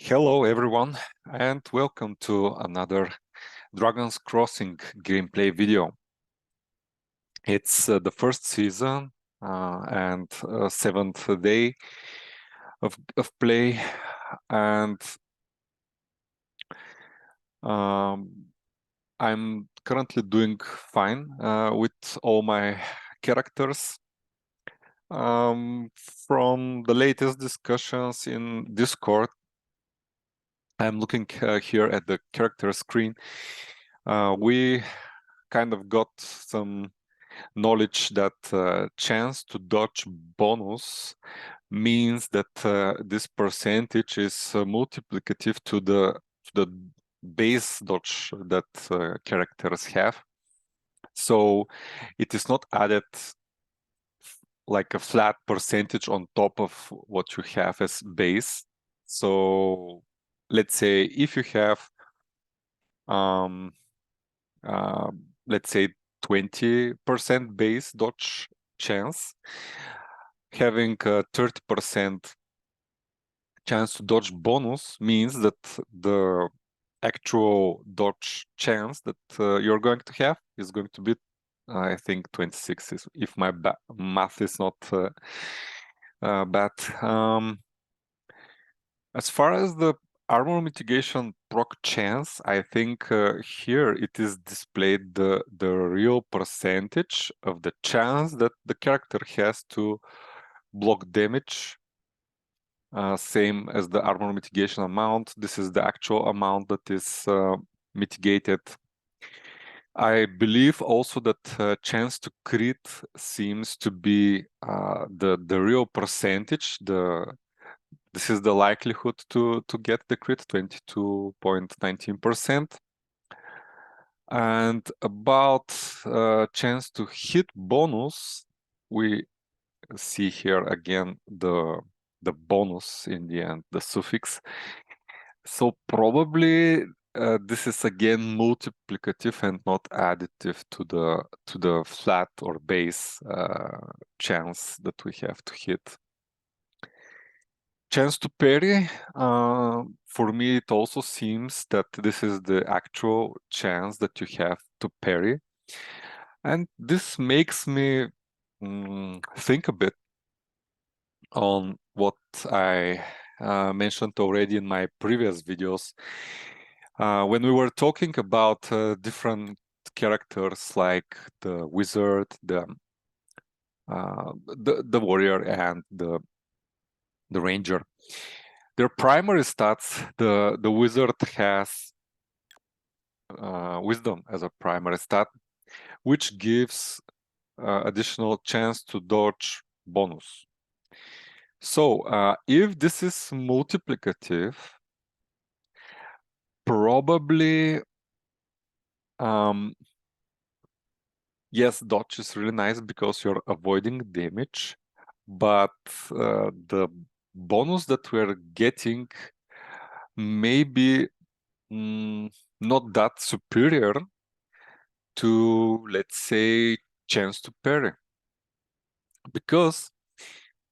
Hello everyone and welcome to another Dragons Crossing gameplay video. It's the first season and seventh day of play, and I'm currently doing fine with all my characters. From the latest discussions in Discord, I'm looking here at the character screen. We kind of got some knowledge that chance to dodge bonus means that this percentage is multiplicative to the base dodge that characters have. So it is not added like a flat percentage on top of what you have as base. So let's say if you have let's say 20% base dodge chance, having a 30% chance to dodge bonus means that the actual dodge chance that you're going to have is going to be, I think, 26, if my math is not bad. As far as the armor mitigation proc chance, I think here it is displayed the real percentage of the chance that the character has to block damage, same as the armor mitigation amount. This is the actual amount that is mitigated. I believe also that chance to crit seems to be the real percentage. This is the likelihood to get the crit, 22.19%. And about chance to hit bonus, we see here again the bonus in the end, the suffix. So probably this is again multiplicative and not additive to the flat or base chance that we have to hit. Chance to parry, for me, it also seems that this is the actual chance that you have to parry. And this makes me think a bit on what I mentioned already in my previous videos. When we were talking about different characters like the wizard, the warrior, and the ranger. Their primary stats, the wizard has wisdom as a primary stat, which gives additional chance to dodge bonus. So if this is multiplicative, probably yes, dodge is really nice because you're avoiding damage, but the bonus that we're getting may be not that superior to, let's say, chance to parry. Because,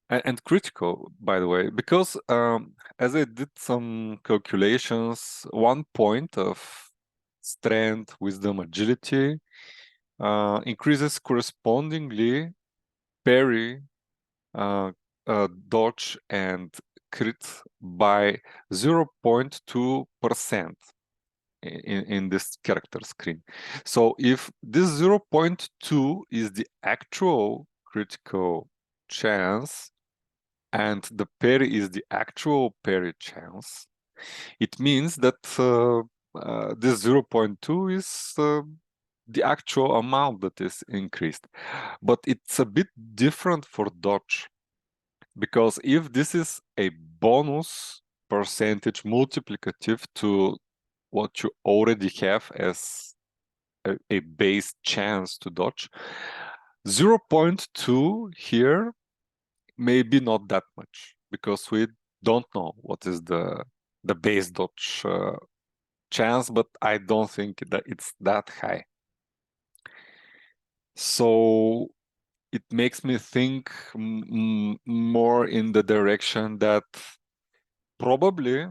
and critical, by the way, because as I did some calculations, 1 point of strength, wisdom, agility increases correspondingly parry, dodge, and crit by 0.2% in this character screen. So if this 0.2 is the actual critical chance and the parry is the actual parry chance, it means that this 0.2 is the actual amount that is increased. But it's a bit different for dodge, because if this is a bonus percentage multiplicative to what you already have as a base chance to dodge, 0.2 here may be not that much, because we don't know what is the base dodge chance, but I don't think that it's that high. So it makes me think more in the direction that probably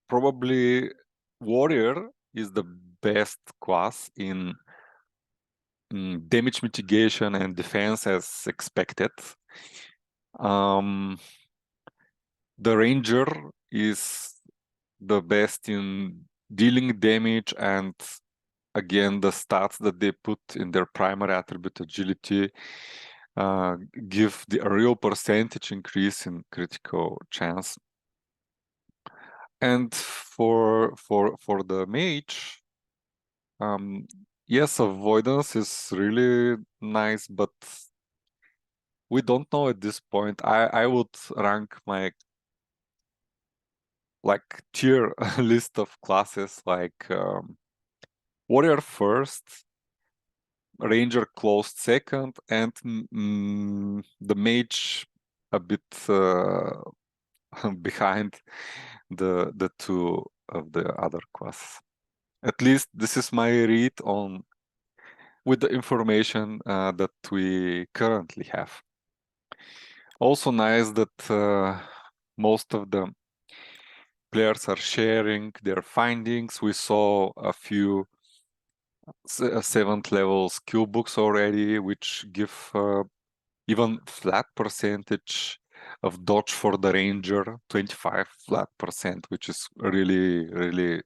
probably warrior is the best class in damage mitigation and defense as expected. The ranger is the best in dealing damage, and again, the stats that they put in their primary attribute agility give a real percentage increase in critical chance. And for the mage, yes, avoidance is really nice, but we don't know at this point. I would rank my like tier list of classes like warrior first, ranger close second, and the mage a bit behind the two of the other classes. At least this is my read on with the information that we currently have. Also nice that most of the players are sharing their findings. We saw a few 7th level skill books already, which give even flat percentage of dodge for the ranger, 25 flat percent, which is really, really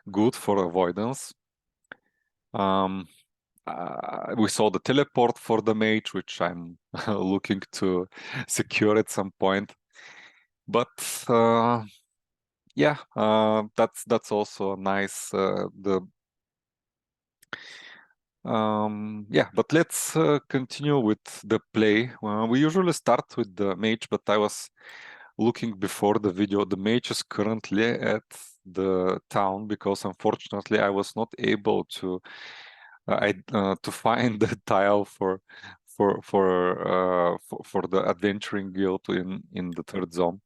good for avoidance. We saw the teleport for the mage, which I'm looking to secure at some point. But yeah, that's also nice. Yeah, but let's continue with the play. We usually start with the mage, but I was looking before the video. The mage is currently at the town because unfortunately I was not able to to find the tile for the adventuring guild in the 3rd zone.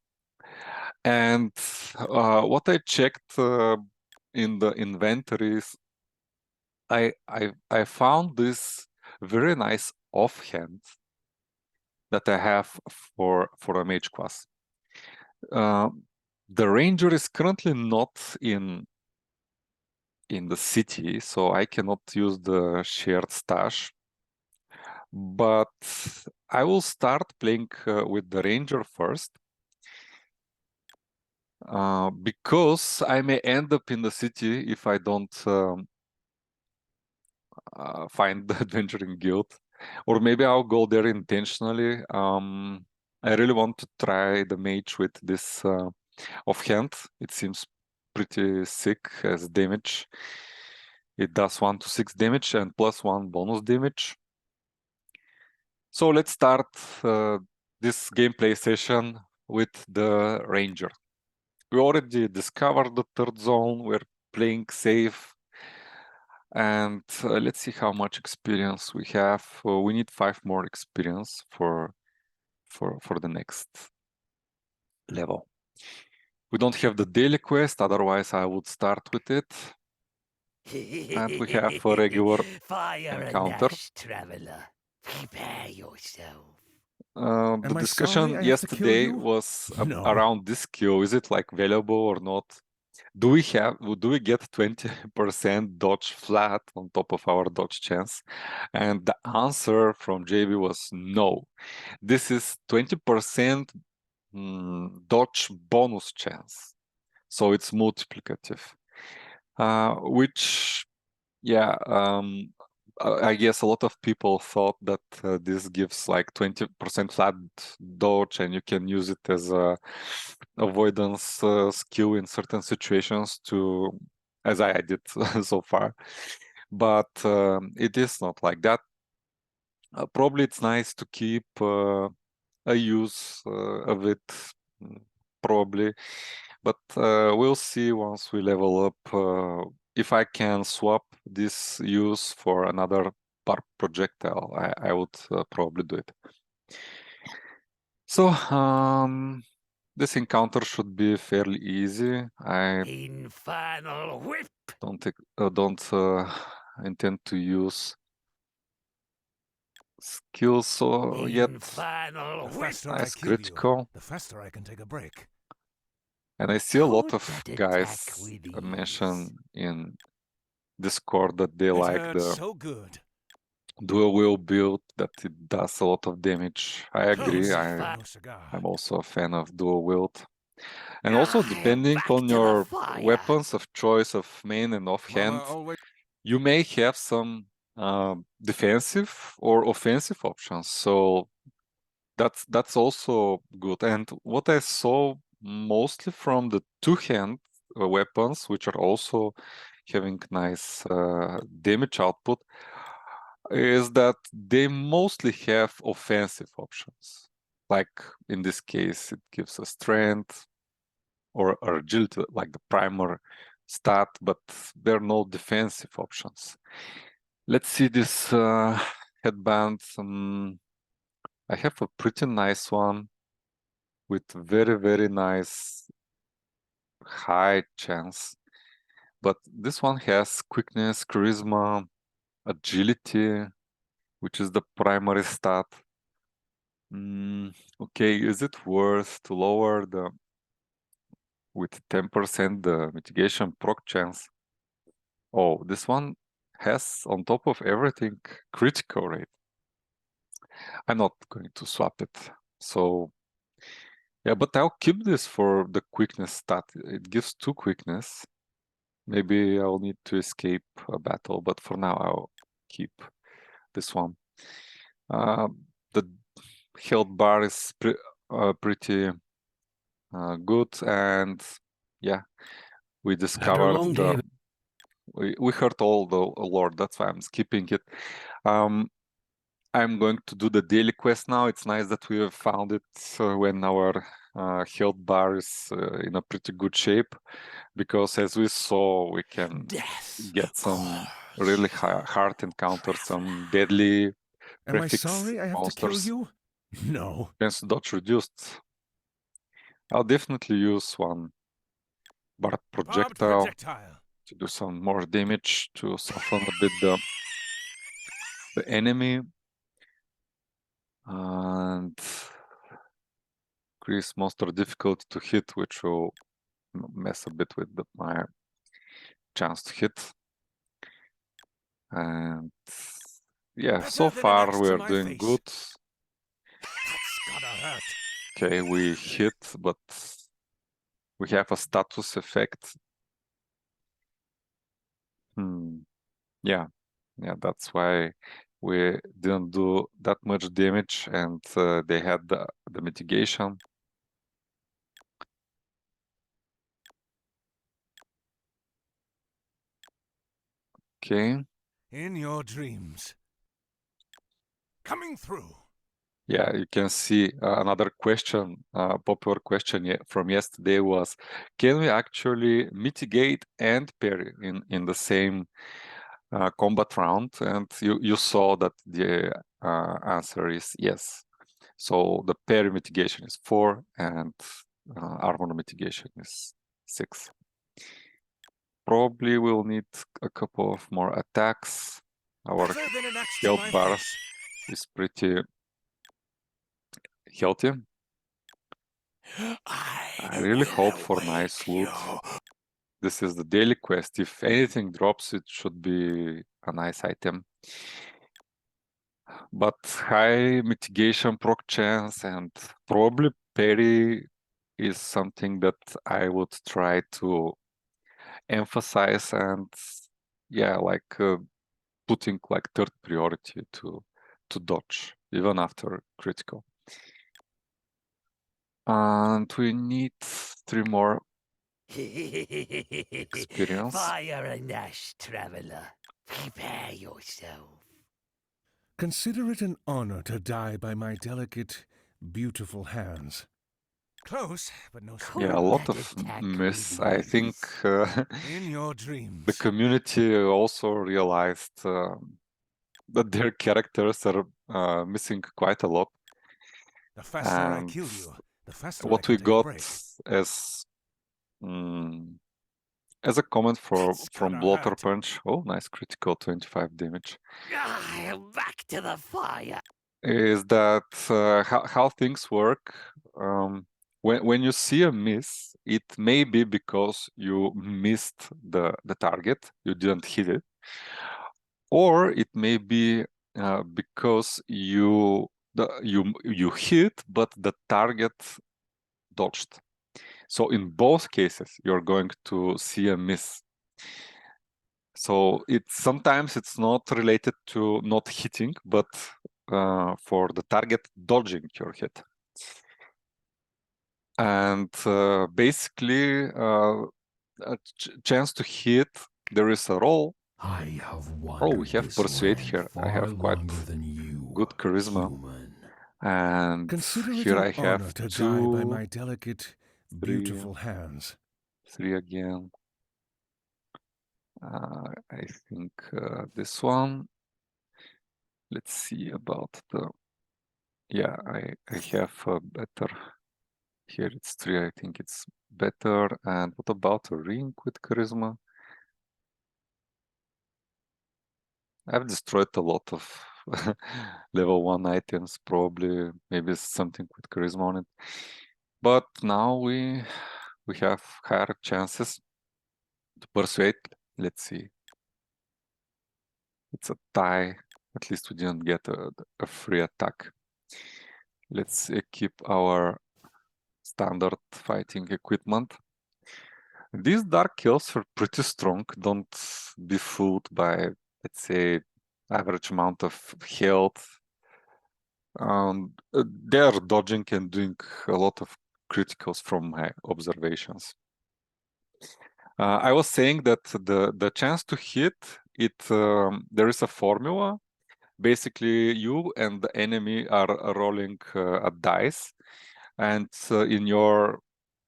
And what I checked in the inventories, I found this very nice offhand that I have for a mage class. The ranger is currently not in the city, so I cannot use the shared stash. But I will start playing with the ranger first, because I may end up in the city if I don't find the adventuring guild, or maybe I'll go there intentionally. I really want to try the mage with this offhand. It seems pretty sick as damage. It does 1 to 6 damage and +1 bonus damage. So let's start this gameplay session with the ranger. We already discovered the 3rd zone. We're playing safe. And let's see how much experience we have. We need 5 more experience for the next level. We don't have the daily quest, otherwise I would start with it. And we have a regular Fire encounter. and ash, traveler. Prepare yourself. The Am I discussion sorry I have to kill yesterday you? was No. around this skill. Is it like valuable or not? Do we get 20% dodge flat on top of our dodge chance? And the answer from JB was no. This is 20% dodge bonus chance. So it's multiplicative. Which, yeah, I guess a lot of people thought that this gives like 20% flat dodge and you can use it as a avoidance skill in certain situations to, as I did so far. But it is not like that. Probably it's nice to keep a use of it, probably. But we'll see once we level up. If I can swap this use for another barb projectile, I would probably do it. So this encounter should be fairly easy. I Infernal whip. don't intend to use skills so yet. Infernal The whip. faster I Nice kill you, critical. the faster I can take a break. And I see a lot Could of that guys attack with mention ease. in Discord that they It like hurts the so good. dual wheel build, that it does a lot of damage. I agree. Close, but I'm no cigar. also a fan of dual wield. And also, Aye, depending back on to the your fire. weapons of choice of main and offhand, Mama always you may have some defensive or offensive options. So that's also good. And what I saw mostly from the two-hand weapons, which are also having nice damage output, is that they mostly have offensive options. Like in this case, it gives a strength or agility, like the primer stat, but there are no defensive options. Let's see this headband. I have a pretty nice one with very, very nice high chance. But this one has quickness, charisma, agility, which is the primary stat. Okay, is it worth to lower the with 10% the mitigation proc chance? Oh, this one has on top of everything critical rate. I'm not going to swap it. So yeah, but I'll keep this for the quickness stat. It gives 2 quickness. Maybe I'll need to escape a battle, but for now I'll keep this one. The health bar is pretty good, and yeah, we discovered long day. we heard all the lore. That's why I'm skipping it. I'm going to do the daily quest now. It's nice that we have found it when our health bar is in a pretty good shape, because as we saw, we can get some really hard encounters, some deadly Am I prefix sorry I have to kill monsters. you? No. Chance to dodge reduced. I'll definitely use one barbed Barbed projectile projectile. to do some more damage to soften a bit the enemy, and increase monster difficulty to hit, which will mess a bit with my chance to hit. And yeah, Better so than an far axe we to are my doing face. good. That's gotta hurt. Okay, we hit, but we have a status effect. Yeah, that's why we didn't do that much damage, and they had the mitigation. Okay. In your dreams. Coming through. Yeah, you can see another question, popular question from yesterday was, can we actually mitigate and parry in the same combat round? And you saw that the answer is yes. So the parry mitigation is 4 and armor mitigation is 6. Probably we'll need a couple of more attacks. Our Better than an axe to health my bar face. is pretty healthy. I really hope for nice loot. This is the daily quest. If anything drops, it should be a nice item. But high mitigation proc chance and probably parry is something that I would try to emphasize, and yeah, like putting like third priority to dodge even after critical. And we need 3 more experience. Fire and ash, traveler. Prepare yourself. Consider it an honor to die by my delicate, beautiful hands. Close, but no cigar. Yeah, a lot That of attack myths. with I think In your dreams. the community also realized that their characters are missing quite a lot. The faster I And kill you, the faster I what can we take a got break. as as a comment That's from gonna Blotter hurt. Punch, oh, nice critical, 25 damage, Back to the fire. is that how things work. When you see a miss, it may be because you missed the target, you didn't hit it, or it may be because you hit, but the target dodged. So in both cases, you're going to see a miss. So sometimes it's not related to not hitting, but for the target dodging your hit. And basically, a chance to hit, there is a roll. I have Oh, we wandered have this Persuade land here. I far have quite longer than you, good charisma. human. And Consider it here an I have honor to die by 2, my delicate, 3, beautiful hands. 3 again. I think this one. Let's see about the. Yeah, I have a better. Here it's 3. I think it's better. And what about a ring with charisma? I've destroyed a lot of level 1 items, probably maybe something with charisma on it. But now we have higher chances to persuade. Let's see. It's a tie. At least we didn't get a free attack. Let's equip our standard fighting equipment. These dark elves are pretty strong. Don't be fooled by, let's say, average amount of health. They are dodging and doing a lot of criticals from my observations. I was saying that the chance to hit it, there is a formula. Basically, you and the enemy are rolling a dice, and in your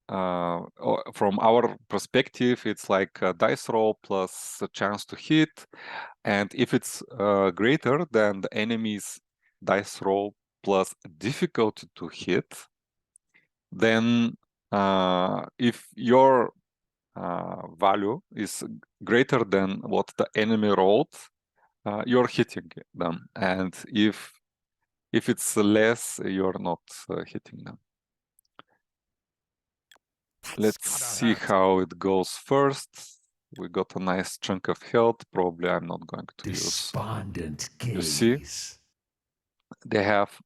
from our perspective, it's like a dice roll plus a chance to hit, and if it's greater than the enemy's dice roll plus difficulty to hit, then if your value is greater than what the enemy rolled, you're hitting them, and if it's less, you're not hitting them. Let's see how it goes first. We got a nice chunk of health. Probably I'm not going to Despondent use. You gaze. see, they have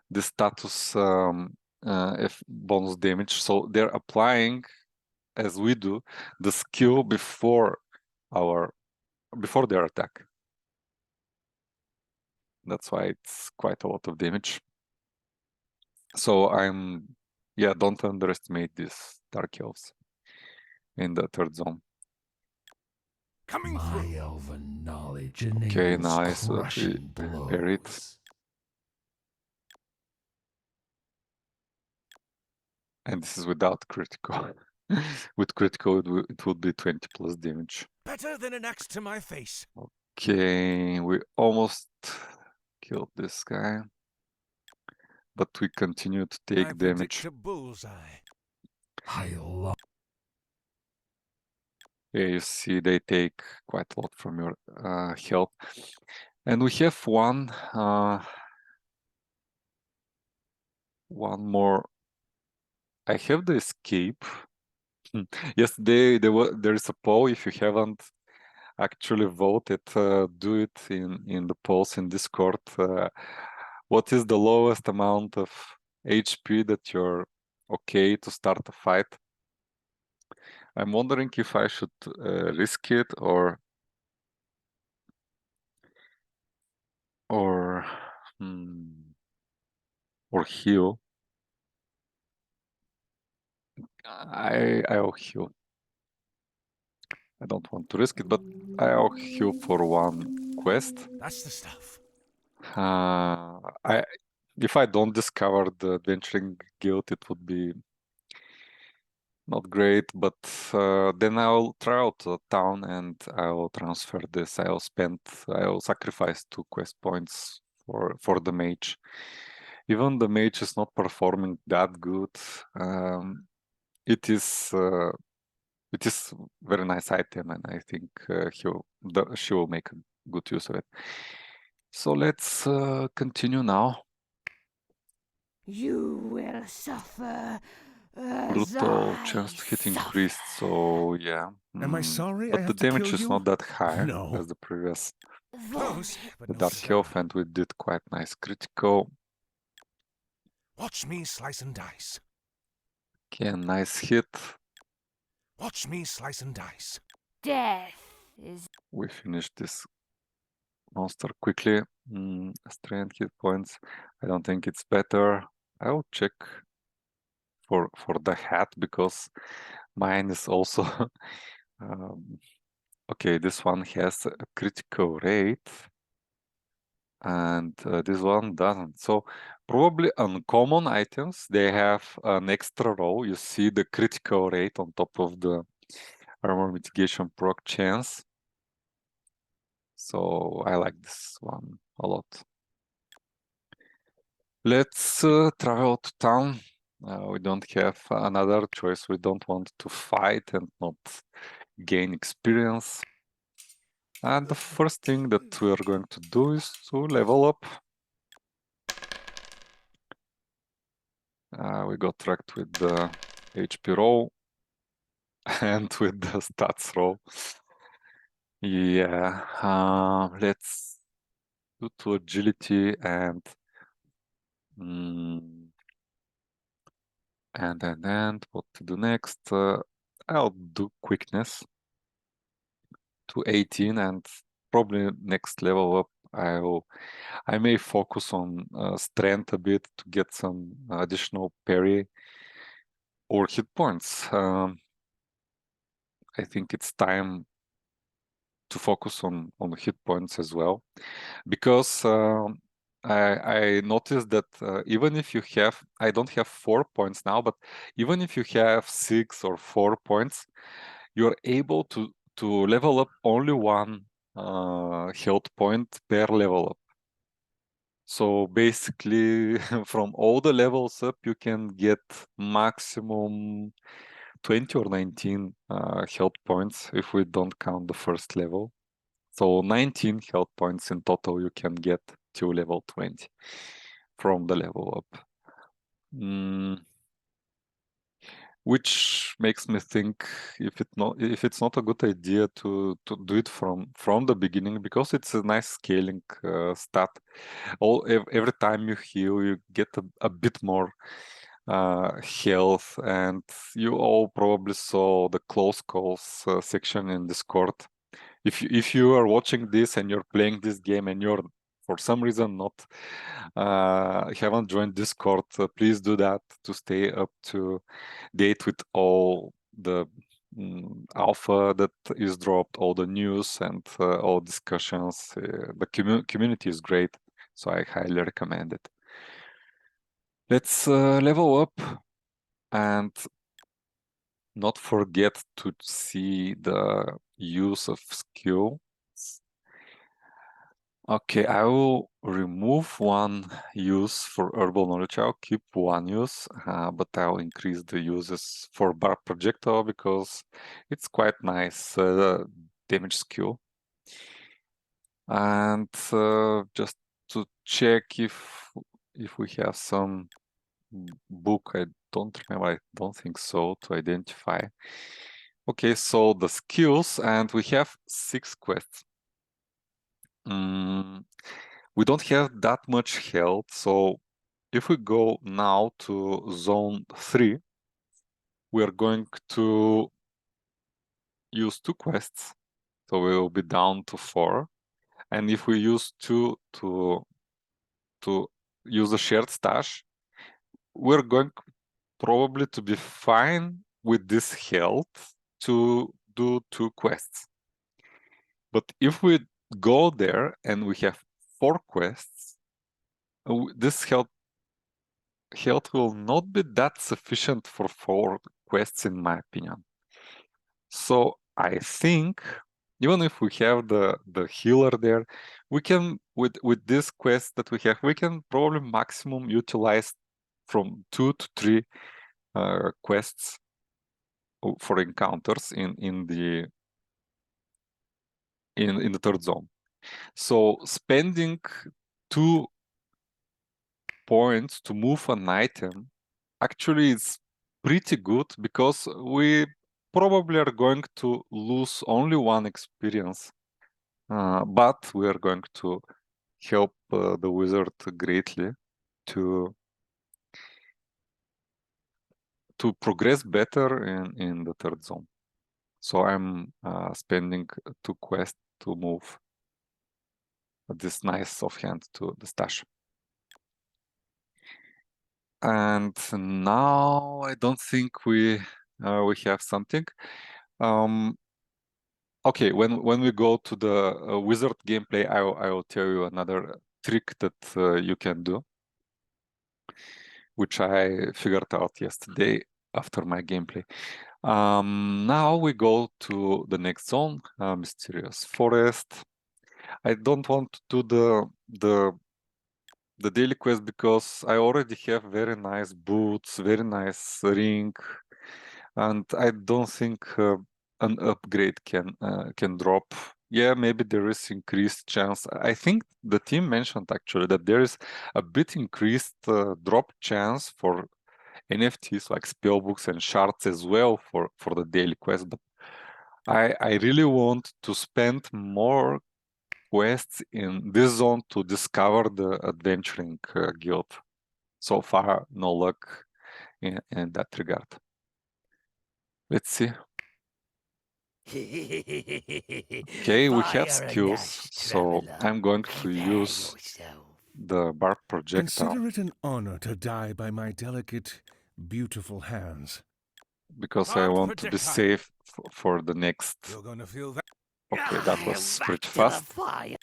the status if bonus damage, so they're applying, as we do, the skill before their attack. That's why it's quite a lot of damage. So don't underestimate these dark elves in the third zone. Coming My through. elven knowledge Okay, enables nice. crushing Repair it. blows. And this is without critical. With critical, it would be 20 plus damage. Better than an axe to my face. Okay, we almost killed this guy, but we continue to take I damage. predict a bullseye. I love. Yeah, you see, they take quite a lot from your health, and we have one more. I have the escape. Yesterday there is a poll. If you haven't actually voted, do it in the polls in Discord. What is the lowest amount of HP that you're okay to start a fight? I'm wondering if I should risk it or heal. I'll heal. I don't want to risk it, but I'll heal for one quest. That's the stuff. If I don't discover the adventuring guild, it would be not great, but then I'll try out the town and I'll transfer this. I'll sacrifice 2 quest points for the mage. Even the mage is not performing that good. It is It is very nice item, and I think she will make a good use of it. So let's continue now. You will suffer as Brutal I chance to hit suffer. increased, so yeah. Am I sorry I But the have to damage kill is you? not that high No. as the previous. Close, but The no Dark cigar. Health, and we did quite nice critical. Watch me slice and dice. Okay, nice hit. Watch me slice and dice. Death is We finished this monster quickly. Strength hit points. I don't think it's better. I will check for the hat because mine is also okay. This one has a critical rate, and this one doesn't. So probably uncommon items, they have an extra row. You see the critical rate on top of the armor mitigation proc chance. So I like this one a lot. Let's travel to town. We don't have another choice. We don't want to fight and not gain experience. And the first thing that we are going to do is to level up. We got tracked with the HP roll and with the stats roll. Yeah, let's do to agility and what to do next? I'll do quickness to 18, and probably next level up I may focus on strength a bit to get some additional parry or hit points. I think it's time to focus on hit points as well, because I noticed that even if you have, I don't have 4 points now, but even if you have 6 or 4 points, you're able to level up only 1 health point per level up. So basically, from all the levels up, you can get maximum 20 or 19 health points if we don't count the first level. So 19 health points in total you can get to level 20 from the level up. Which makes me think if it's not a good idea to do it from the beginning, because it's a nice scaling stat. Every time you heal, you get a bit more health, and you all probably saw the close calls section in Discord. If you are watching this and you're playing this game and you're for some reason not haven't joined Discord, please do that to stay up to date with all the alpha that is dropped, all the news and all discussions. The community is great, so I highly recommend it. Let's level up and not forget to see the use of skill. Okay, I will remove 1 use for herbal knowledge. I'll keep 1 use, but I'll increase the uses for bar projectile because it's quite nice damage skill. And just to check if we have some book, I don't remember, I don't think so, to identify. Okay, so the skills, and we have 6 quests. We don't have that much health, so if we go now to zone 3, we are going to use 2 quests, so we will be down to 4. And if we use 2 to use a shared stash, we're going probably to be fine with this health to do 2 quests. But if we go there and we have 4 quests, this health will not be that sufficient for 4 quests, in my opinion. So I think even if we have the healer there, we can with this quest that we have, we can probably maximum utilize from 2 to 3 quests for encounters in the third zone. So spending 2 points to move an item actually is pretty good, because we probably are going to lose only 1 experience, but we are going to help the wizard greatly to progress better in the third zone. So I'm spending 2 quests to move this nice offhand to the stash. And now I don't think we have something. Okay, when we go to the wizard gameplay, I will tell you another trick that you can do, which I figured out yesterday after my gameplay. Now we go to the next zone, Mysterious Forest. I don't want to do the daily quest because I already have very nice boots, very nice ring, and I don't think an upgrade can drop. Yeah, maybe there is increased chance. I think the team mentioned actually that there is a bit increased drop chance for NFTs like spellbooks and shards as well for the daily quest, but I really want to spend more quests in this zone to discover the adventuring guild. So far, no luck in that regard. Let's see. Okay, we have skills, so I'm going to use the bark projectile. Consider it an honor to die by my delicate, beautiful hands. Because I want to be safe for the next. You're gonna feel that. Okay, that was pretty fast. I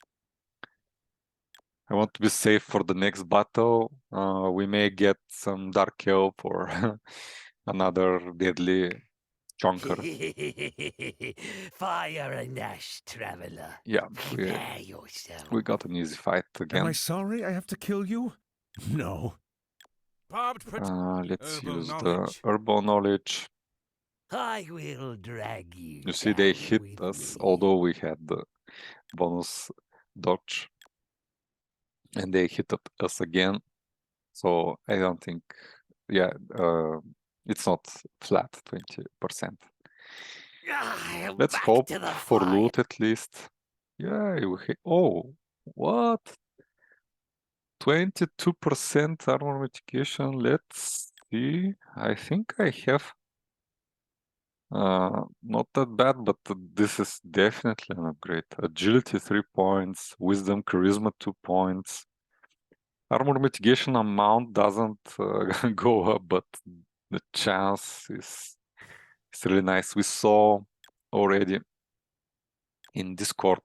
want to be safe for the next battle. We may get some Dark Elf or another deadly chunker. Fire and ash, traveler. Yeah, Prepare yourself. we got an easy fight again. Am I sorry I have to kill you? No. Let's use the herbal knowledge. I will drag you. You see, they down hit with us, me. although we had the bonus dodge. And they hit us again. So I don't think, yeah, it's not flat 20%. Let's hope for loot at least. Yeah, we hit. Oh, what? 22% armor mitigation. Let's see. I think I have not that bad, but this is definitely an upgrade. Agility 3 points, wisdom, charisma 2 points. Armor mitigation amount doesn't go up, but the chance is really nice. We saw already in Discord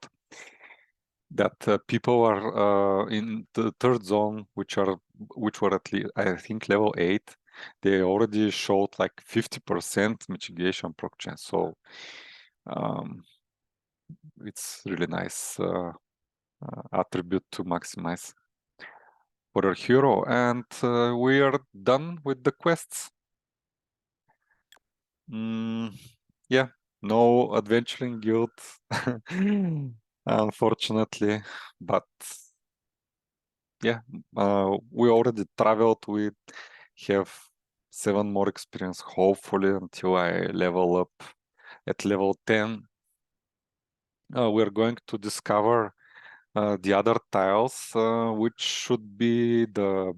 that people are in the third zone, which were at least, I think, level 8. They already showed like 50% mitigation proc chance. So it's really nice attribute to maximize for our hero. And we are done with the quests. Yeah, no adventuring guild, unfortunately, but yeah, we already traveled. We have 7 more experience, hopefully, until I level up at level 10. We're going to discover the other tiles, which should be the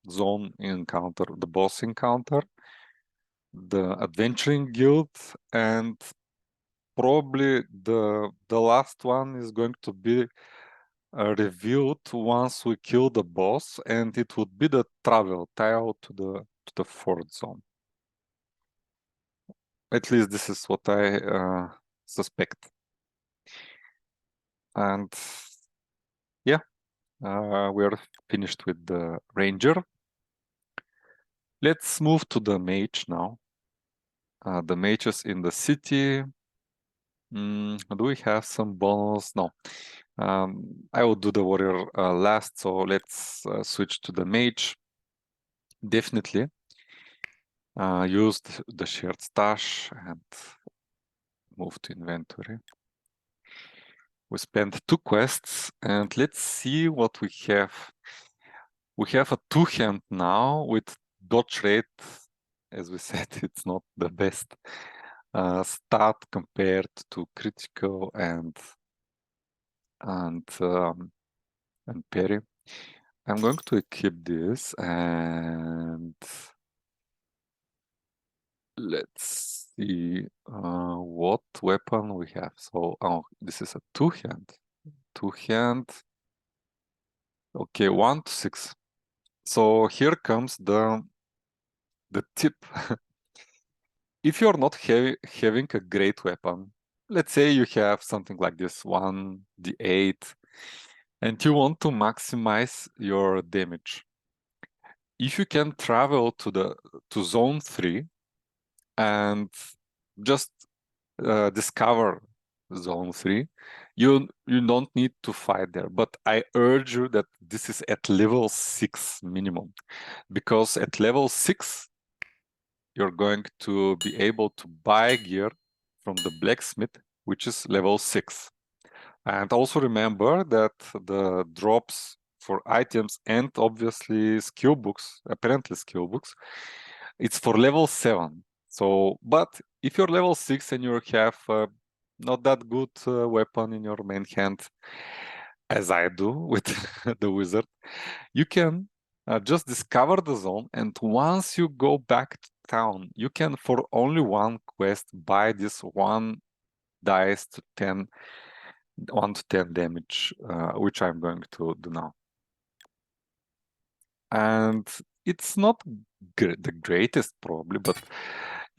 zone encounter, the boss encounter, the adventuring guild, and probably the last one is going to be revealed once we kill the boss, and it would be the travel tile to the fourth zone. At least this is what I suspect. And yeah, we are finished with the ranger. Let's move to the mage now. The mages in the city. Do we have some bonus? No. I will do the warrior last, so let's switch to the mage. Definitely. used the shared stash and moved to inventory. We spent 2 quests, and let's see what we have. We have a 2-hand now with dodge rate. As we said, it's not the best stat compared to critical and parry. I'm going to equip this, and let's see what weapon we have. So, this is a 2-hand. 2-hand. Okay, 1 to 6. So here comes the tip. If you're not having a great weapon, let's say you have something like this 1d8, and you want to maximize your damage. If you can travel to zone 3 and just discover zone 3, you don't need to fight there. But I urge you that this is at level 6 minimum, because at level 6 you're going to be able to buy gear from the blacksmith, which is level 6. And also remember that the drops for items and obviously skill books, apparently skill books, it's for level 7. So, but if you're level 6 and you have not that good weapon in your main hand, as I do with the wizard, you can just discover the zone, and once you go back to town, you can, for only 1 quest, buy this 1 dice to 10, 1 to 10 damage, which I'm going to do now. And it's not the greatest probably, but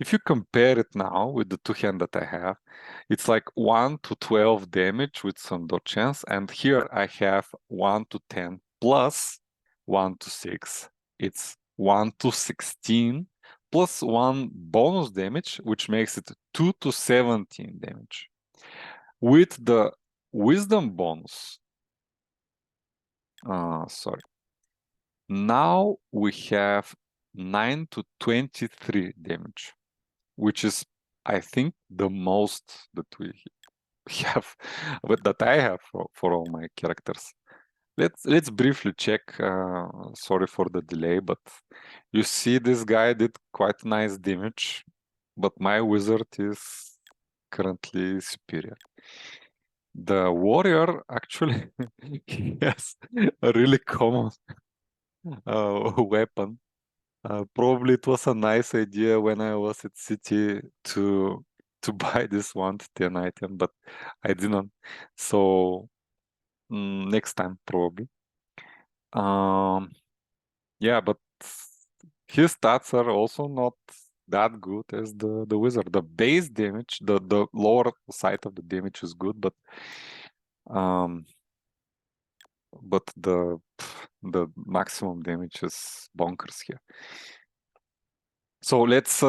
if you compare it now with the 2-hand that I have, it's like 1 to 12 damage with some dodge chance, and here I have 1 to 10 plus 1 to 6. It's 1 to 16 plus 1 bonus damage, which makes it 2 to 17 damage. With the wisdom bonus, now we have 9 to 23 damage, which is, I think, the most that we have, that I have for all my characters. Let's briefly check. Sorry for the delay, but you see this guy did quite nice damage, but my wizard is currently superior. The warrior actually he has a really common weapon. Probably it was a nice idea when I was at city to buy this 1 to 10 item, but I didn't. So next time probably. Yeah, but his stats are also not that good as the wizard. The base damage, the lower side of the damage is good, but the maximum damage is bonkers here. So let's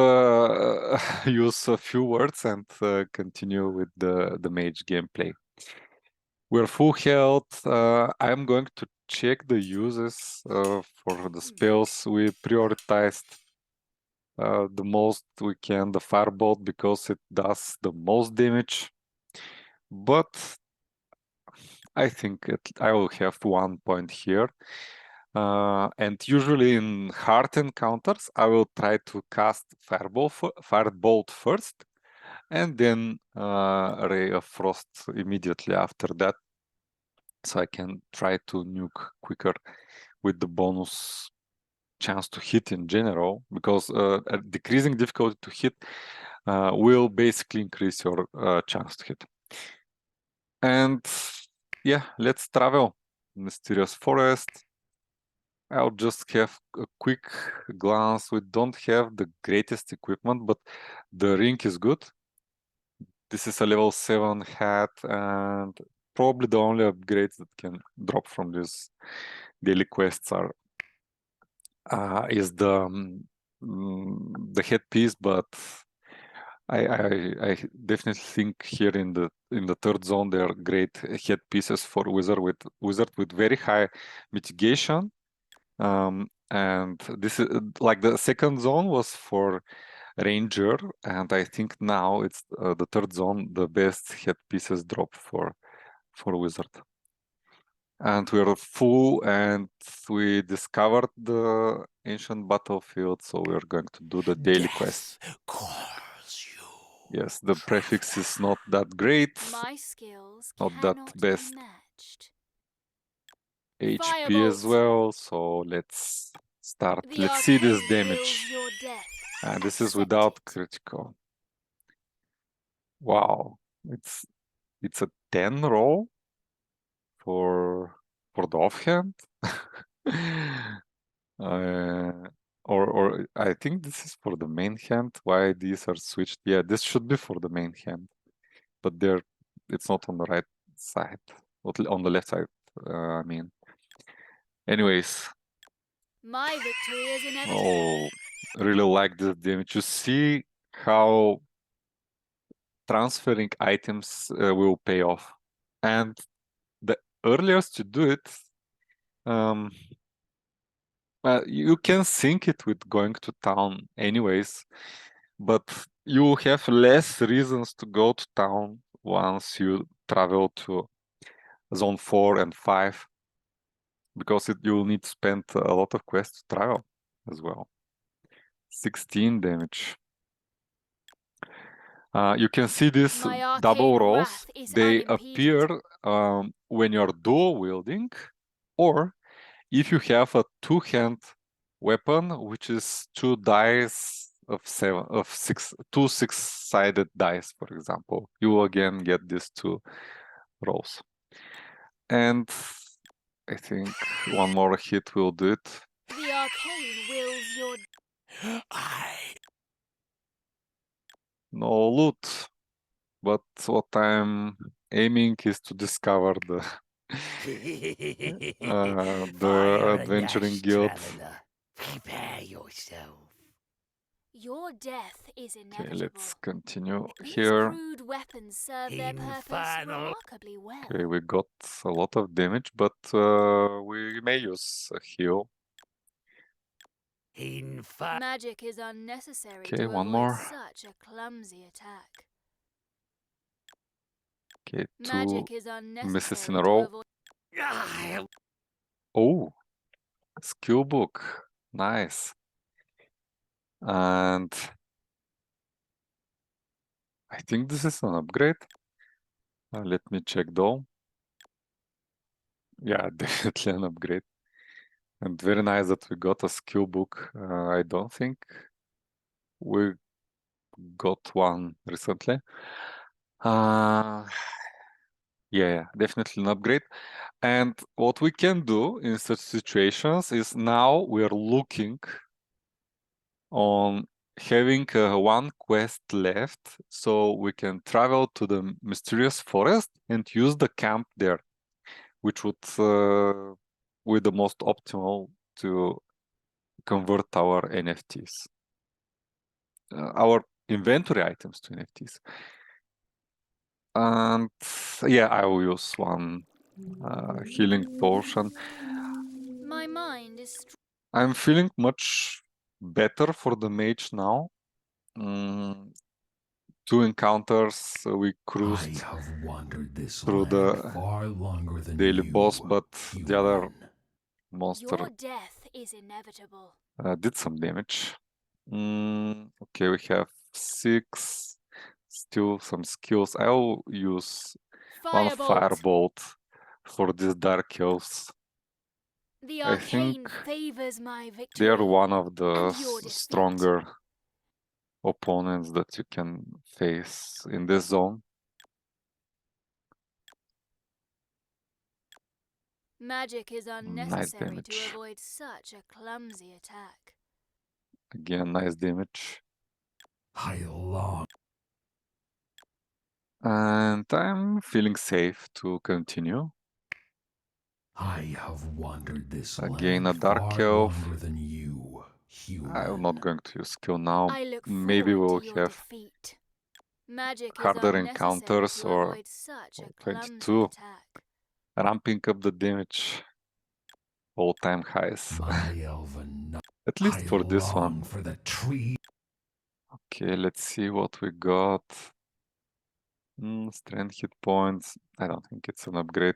use a few words and continue with the mage gameplay. We're full health. I'm going to check the uses for the spells. We prioritized the most we can, the firebolt, because it does the most damage. But I think I will have 1 point here. And usually in hard encounters, I will try to cast firebolt first, and then Ray of Frost immediately after that, so I can try to nuke quicker with the bonus chance to hit in general, because decreasing difficulty to hit will basically increase your chance to hit. And yeah, let's travel. Mysterious Forest. I'll just have a quick glance. We don't have the greatest equipment, but the ring is good. This is a level 7 hat, and probably the only upgrades that can drop from these daily quests are is the headpiece, but I definitely think here in the 3rd zone there are great headpieces for wizard with very high mitigation. And this is like the second zone was for ranger, and I think now it's the third zone, the best headpieces drop for wizard. And we're full, and we discovered the ancient battlefield, so we're going to do the daily quest. Calls you. Yes, the prefix is not that great, My skills not that cannot best. be matched. HP as Firebolt. well, so let's start. The Let's see this arcane damage. wills your death. And this is Accept without it. critical. Wow, it's a 10 roll for the offhand. Or I think this is for the main hand. Why these are switched? Yeah, this should be for the main hand, but it's not on the right side, on the left side. I mean. Anyways, My victory is inevitable. oh, really like this damage. You see how transferring items will pay off, and the earliest you do it, you can sync it with going to town anyways, but you have less reasons to go to town once you travel to zone 4 and 5, because you'll need to spend a lot of quests to travel as well. 16 damage. You can see this My double arcane rolls. wrath is They unimpeded. appear when you're dual wielding, or if you have a two-hand weapon, which is two dice of two six-sided dice, for example. You will again get these two rolls. And I think one more hit will do it. The arcane wills your No loot, but what I'm aiming is to discover the Fire adventuring guild. traveler. Prepare yourself. Your death is Okay, inevitable. let's continue These here. crude weapons serve their purpose Infernal. remarkably well. Okay, we got a lot of damage, but we may use a heal. Magic is unnecessary Okay, to one avoid more. such a clumsy attack. Okay, two Magic is misses in unnecessary a to row. avoid. Oh, skill book. Nice. And I think this is an upgrade. Let me check though. Yeah, definitely an upgrade. And very nice that we got a skill book. I don't think we got one recently. Yeah, definitely an upgrade. And what we can do in such situations is now we are looking on having one quest left, so we can travel to the mysterious forest and use the camp there, which would be the most optimal to convert our NFTs, our inventory items to NFTs. And yeah, I will use one healing potion. My mind is I'm feeling much better for the mage now. Two encounters, we I cruised have wandered this through land the far longer than daily you, boss, but the other human. monster Your death is inevitable. did some damage. Okay, we have 6, still some skills. I'll use one firebolt for these dark elves. The I think arcane favors my they victory. are one of the and your defeat. stronger opponents that you can face in this zone. Magic is Nice unnecessary to damage. avoid such a clumsy attack. Again, nice damage. I long. And I'm feeling safe to continue. I have wandered this Again, land a dark far elf. longer than you, human. I'm not going to use skill now. I look Maybe forward we'll to your have defeat. Magic harder is unnecessary encounters to or avoid such a 22. clumsy attack. Ramping up the damage. all-time highs. My elven. At least I for this long one. for the tree. Okay, let's see what we got. Strength hit points. I don't think it's an upgrade.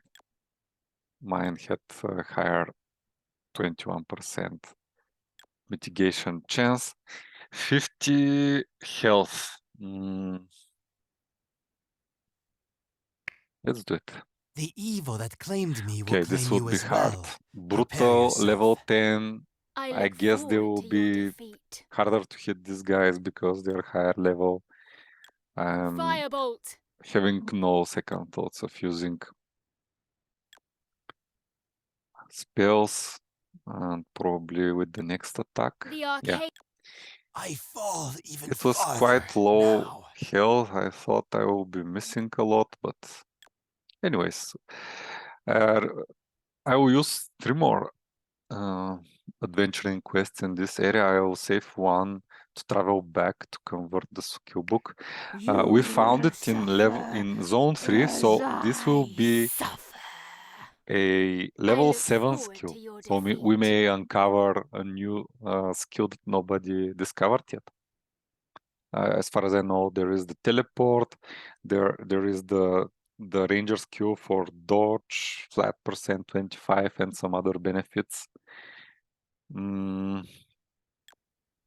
Mine had higher 21% mitigation chance. 50 health. Let's do it. The evil that claimed me will Okay, claim this would you be as hard. well. Brutal, level 10. I I look guess they forward will to your be defeat. harder to hit these guys because they're higher level. Firebolt. Having no second thoughts of using spells, and probably with the next attack. The Yeah, arcade. I fall even it was farther quite low now. health. I thought I will be missing a lot, but anyways, uh, I will use 3 more adventuring quests in this area. I will save one to travel back to convert the skill book. We found it in zone 3, so this will be a level look 7 forward skill. to your So we defeat. may uncover a new skill that nobody discovered yet. As far as I know, there is the teleport, there is the ranger skill for dodge, flat percent 25, and some other benefits.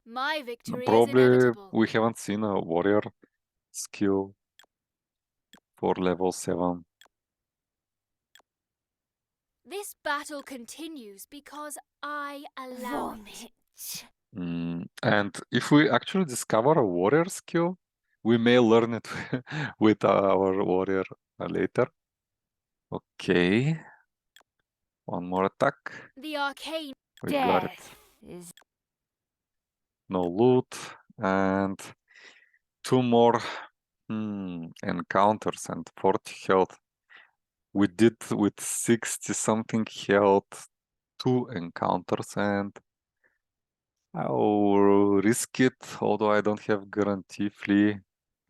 My victory is Probably inevitable. we haven't seen a warrior skill for level 7. This battle continues because I allow it. And if we actually discover a warrior skill, we may learn it with our warrior later. Okay. One more attack. The arcane. We got it. No loot. And 2 more encounters and 40 health. We did with 60 something health 2 encounters, and I'll risk it, although I don't have guarantee flee.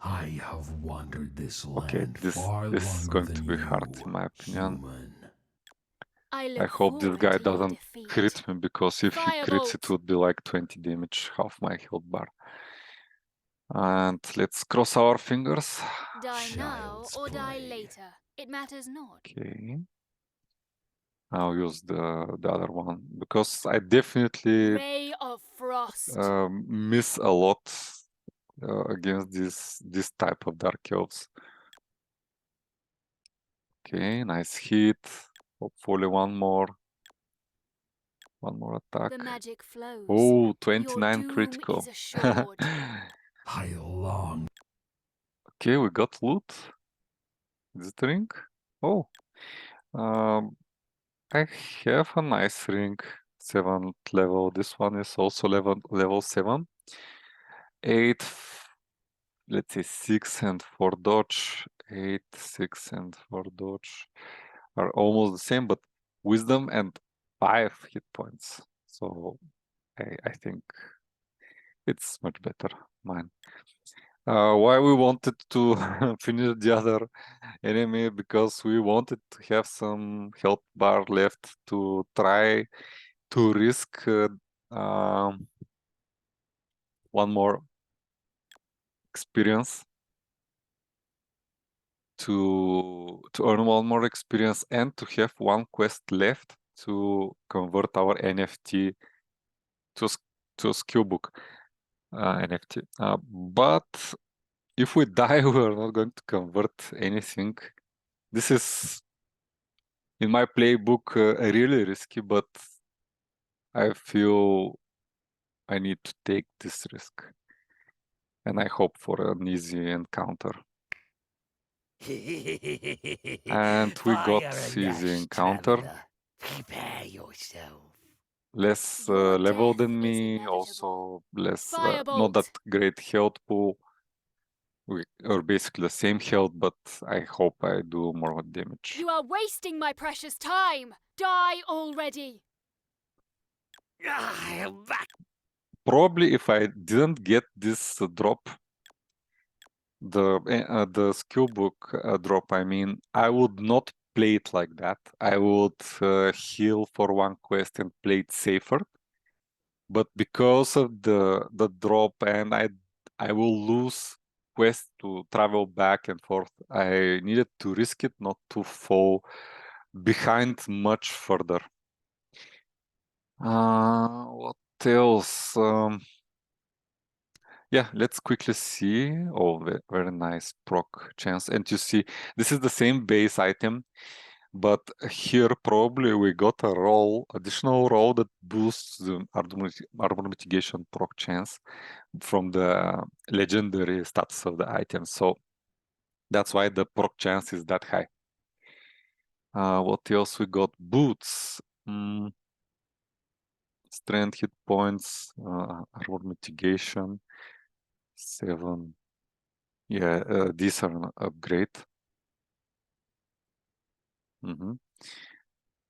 I have wandered this Okay, land this far is longer going than to be hard you, in my opinion. human. I I look hope this forward guy to your doesn't defeat. crit me, because if he crits it Firebolt. would be like 20 damage, half my health bar. And let's cross our fingers. Die now Child's or die play. later. It matters not. Okay. I'll use the other one, because I definitely Ray of Frost. miss a lot against this type of dark elves. Okay, nice hit. Hopefully one more attack. The magic flows. Oh, Your 29 doom critical. is assured. I long. Okay, we got loot. Is it a ring? Oh, I have a nice ring, 7th level. This one is also level 7. 8, let's say 6 and 4 dodge. 8, 6 and 4 dodge are almost the same, but wisdom and 5 hit points. So I think it's much better, mine. Why we wanted to finish the other enemy? Because we wanted to have some health bar left to try to risk one more experience, to earn one more experience, and to have one quest left to convert our NFT to a skill book NFT. But if we die, we are not going to convert anything. This is, in my playbook, really risky, but I feel I need to take this risk. And I hope for an easy encounter. And we got easy encounter. Traveler. Prepare yourself. Less Your level death than is me, inevitable. also less, not Firebolt. that great health pool. We are basically the same health, but I hope I do more damage. You are wasting my precious time. Die already. Back. Probably if I didn't get this drop, the skill book drop, I mean, I would not play it like that. I would heal for one quest and play it safer. But because of the drop, and I will lose quest to travel back and forth, I needed to risk it not to fall behind much further. What else? Yeah, let's quickly see. Oh, very nice proc chance. And you see, this is the same base item, but here probably we got a roll, additional roll that boosts the armor mitigation proc chance from the legendary status of the item. So that's why the proc chance is that high. What else we got? Boots. Strength, hit points, armor mitigation. 7. Yeah, these are an upgrade.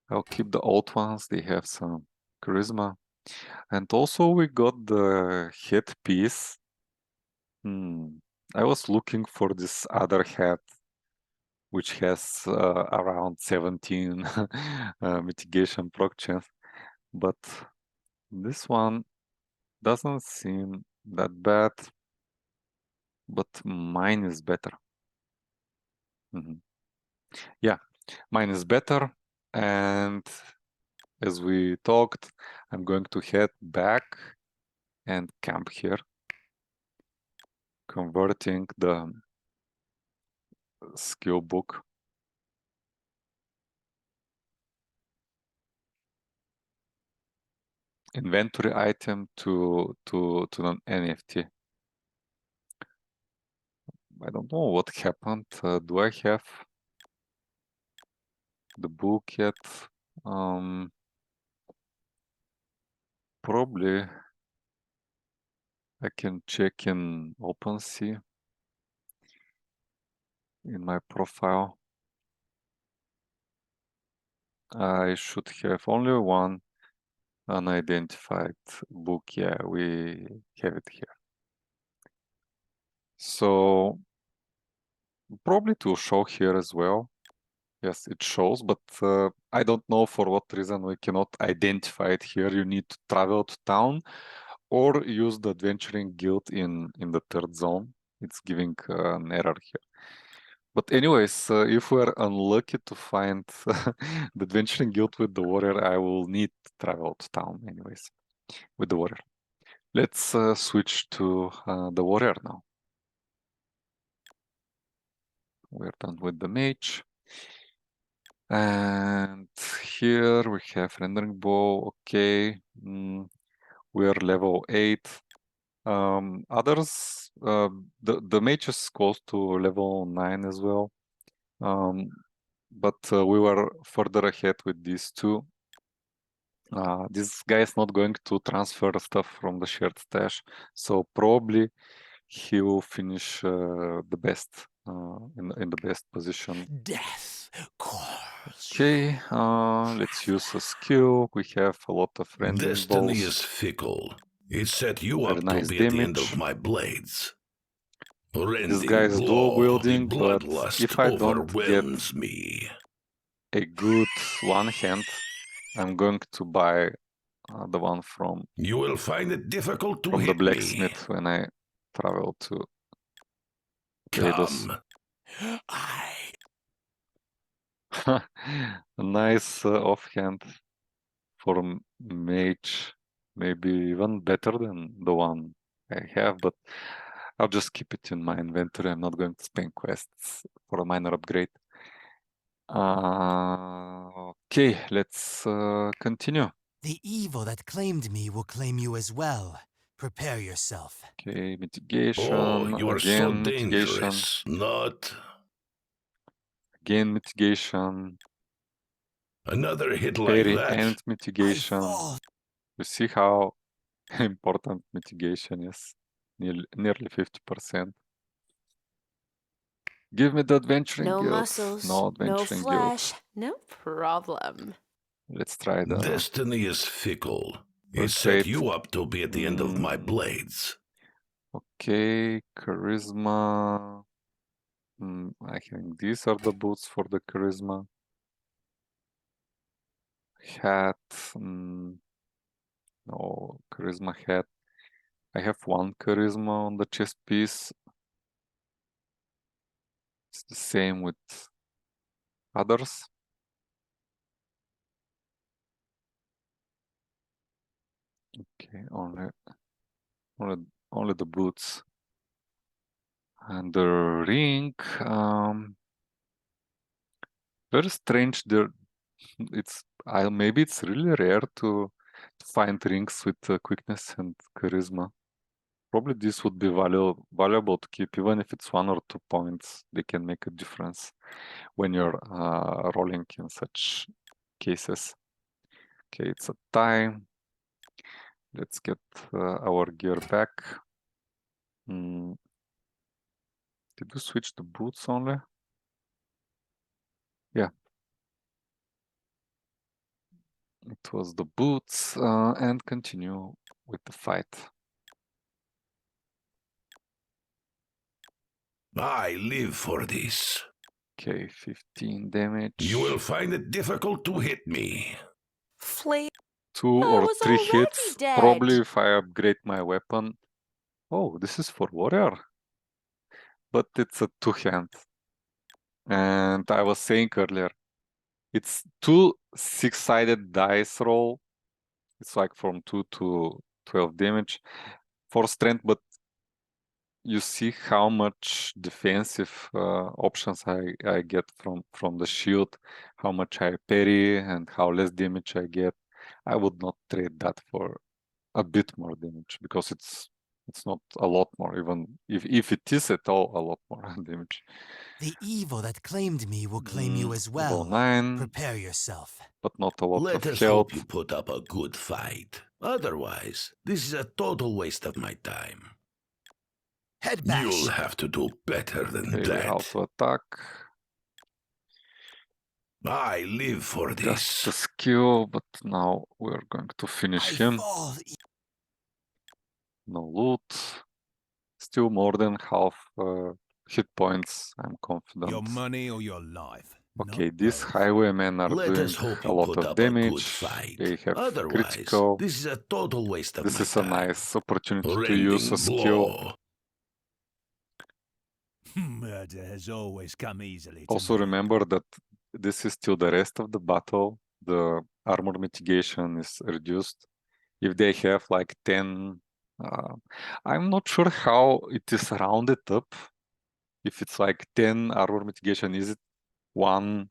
I'll keep the old ones. They have some charisma. And also we got the headpiece. I was looking for this other hat, which has around 17 mitigation proc chance. But this one doesn't seem that bad. But mine is better. Yeah, mine is better. And as we talked, I'm going to head back and camp here, converting the skill book. Inventory item to an NFT. I don't know what happened. Do I have the book yet? Probably I can check in OpenSea in my profile. I should have only one unidentified book. Yeah, we have it here. So probably to show here as well. Yes, it shows, but I don't know for what reason we cannot identify it here. You need to travel to town or use the adventuring guild in the third zone. It's giving an error here. But anyways, if we're unlucky to find the adventuring guild with the warrior, I will need to travel to town anyways with the warrior. Let's switch to the warrior now. We're done with the mage. And here we have rendering bow. Okay, we're level 8. Others, the mage is close to level 9 as well. But we were further ahead with these two. This guy is not going to transfer stuff from the shared stash, so probably he will finish the best in the best position. Death calls. Okay, let's use a skill. We have a lot of rending Destiny balls. is fickle. It set you Very up nice to be at the end damage. of my blades. This guy is dual Law, wielding, the but bloodlust if I don't get overwhelms me. a good one hand, I'm going to buy the one from You will find it difficult to the hit me. blacksmith when I travel to Eidos. Come. A nice offhand for mage, maybe even better than the one I have, but I'll just keep it in my inventory. I'm not going to spend quests for a minor upgrade. Okay, let's continue. The evil that claimed me will claim you as well. Prepare yourself. Okay, mitigation. Oh, you are so Again, mitigation. dangerous. Not Again, mitigation. another hit like Parry that. and I mitigation. fall. You see how important mitigation is. Nearly 50%. Give me the adventuring No guild. muscles, No no adventuring guild. flesh, no problem. Let's try the Destiny is fickle. It first set rate. you up to be at the end of my blades. Okay, charisma. I think these are the boots for the charisma. hat. No charisma hat. I have 1 charisma on the chess piece. It's the same with others. Okay, only the boots. And the ring, very strange. Maybe it's really rare to find rings with quickness and charisma. Probably this would be valuable to keep, even if it's 1 or 2 points. They can make a difference when you're rolling in such cases. Okay, it's a tie. Let's get our gear back. Did we switch the boots only? Yeah. It was the boots, and continue with the fight. I live for this. Okay, 15 damage. You will find it difficult to hit me. Flame. 2 I or was 3 already hits. dead. Probably if I upgrade my weapon. Oh, this is for warrior. But it's a 2-hand. And I was saying earlier, it's 2 6-sided dice roll. It's like from 2 to 12 damage for strength, but you see how much defensive options I get from the shield, how much I parry, and how less damage I get. I would not trade that for a bit more damage, because it's not a lot more, even if it is at all a lot more damage. The evil that claimed me will claim you as Level well. 9, Prepare yourself. but not a lot Let of us health. hope you put up a good fight. Otherwise, this is a total waste of my time. Head bash. You'll have to do better than Okay, we that. auto attack. I live for Just the this. skill, but now we're going to finish him. fall. No loot. Still more than half hit points, I'm confident. Your money or your life. Okay, Not these both. highwaymen are Let doing us hope a you lot put of up a good damage. fight. They have Otherwise, critical. this is a total waste of This my is a time. nice opportunity to use a Rending skill. blow. Murder has always come easily to Also me. remember that this is still the rest of the battle. The armor mitigation is reduced. If they have like 10, I'm not sure how it is rounded up. If it's like 10 armor mitigation, is it 1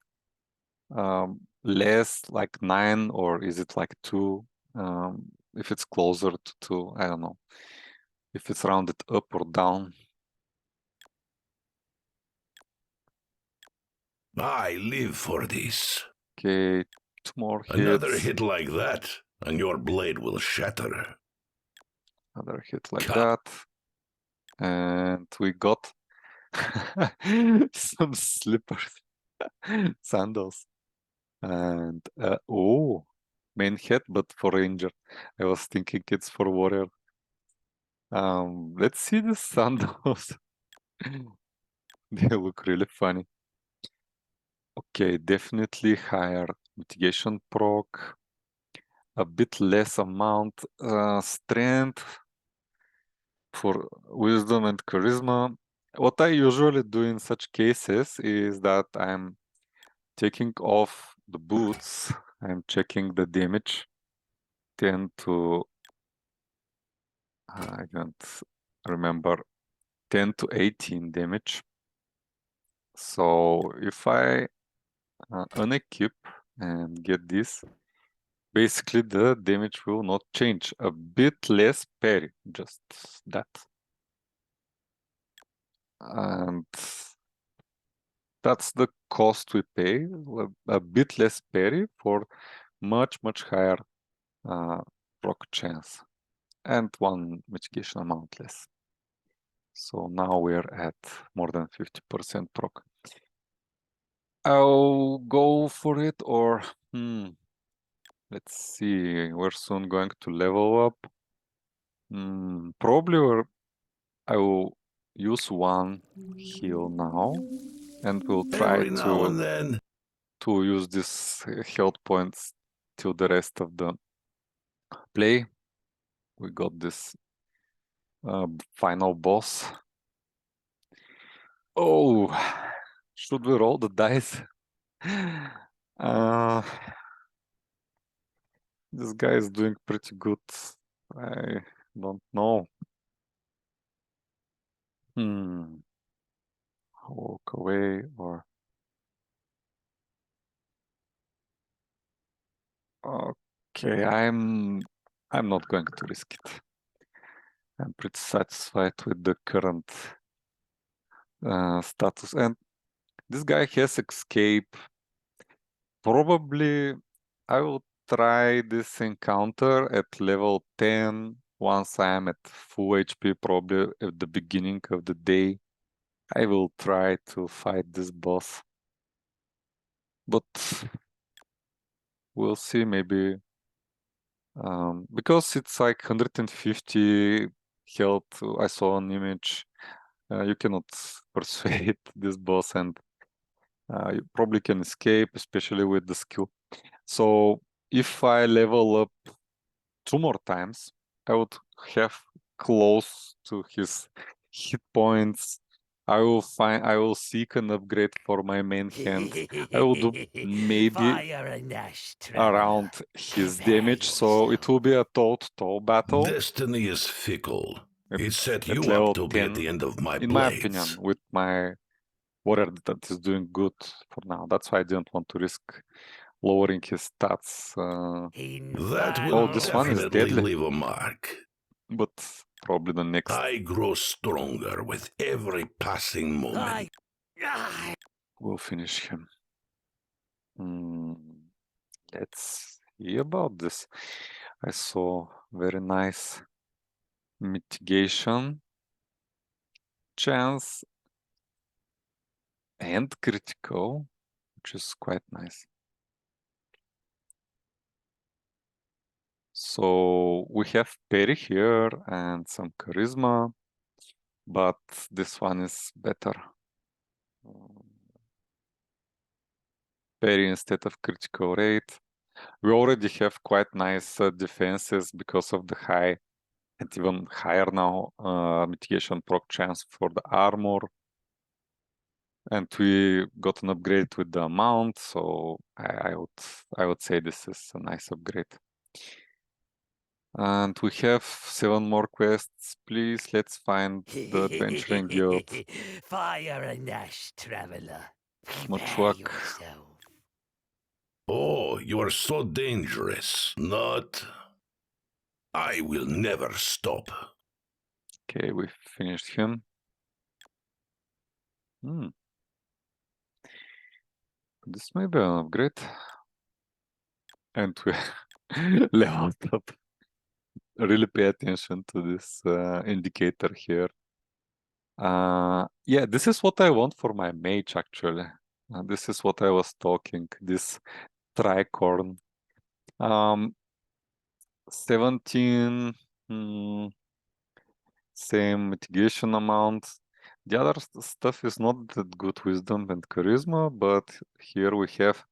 less, like 9, or is it like 2? If it's closer to 2, I don't know. If it's rounded up or down. I live for this. Okay, 2 more hits. Another hit like that, and your blade will shatter. Another hit like Cut. that. And we got some slippers, sandals. And oh, main head, but for ranger. I was thinking it's for warrior. Let's see the sandals. They look really funny. Okay, definitely higher mitigation proc, a bit less amount strength for wisdom and charisma. What I usually do in such cases is that I'm taking off the boots, I'm checking the damage, 10 to, I don't remember, 10 to 18 damage. So if I unequip and get this, basically the damage will not change. A bit less parry, just that. And that's the cost we pay, a bit less parry for much higher proc chance, and 1 mitigation amount less. So now we're at more than 50% proc. I'll go for it, or let's see, we're soon going to level up. Probably I will use 1 heal now, and we'll try Every now and then. to use these health points till the rest of the play. We got this final boss. Oh, should we roll the dice? This guy is doing pretty good. I don't know. Walk away or... Okay, I'm not going to risk it. I'm pretty satisfied with the current status. And this guy has escape. Probably I will try this encounter at level 10 once I'm at full HP, probably at the beginning of the day. I will try to fight this boss. But we'll see, maybe. Because it's like 150 health, I saw an image. You cannot persuade this boss, and you probably can escape, especially with the skill. So if I level up 2 more times, I would have close to his hit points. I will seek an upgrade for my main hand. I will do maybe around his damage, so it will be a toe-to-toe battle. Destiny is fickle. It set at you level up to be at 10, the end of my in blades. my opinion, with my warrior that is doing good for now. That's why I didn't want to risk lowering his stats. That will this one is definitely deadly. leave a mark. But probably the next. I grow stronger with every passing moment. We'll finish him. Let's see about this. I saw very nice mitigation chance and critical, which is quite nice. So we have parry here and some charisma, but this one is better. Parry instead of critical rate. We already have quite nice defenses because of the high and even higher now mitigation proc chance for the armor. And we got an upgrade with the amount, so I would say this is a nice upgrade. And we have 7 more quests. Please, let's find the Adventuring Guild. Fire and ash, traveler. Much luck. Yourself. Oh, you are so dangerous. Not... I will never stop. Okay, we finished him. This may be an upgrade. And we leveled up. Really pay attention to this indicator here. Yeah, this is what I want for my mage, actually. This is what I was talking, this tricorn. 17, same mitigation amount. The other stuff is not that good, wisdom and charisma, but here we have,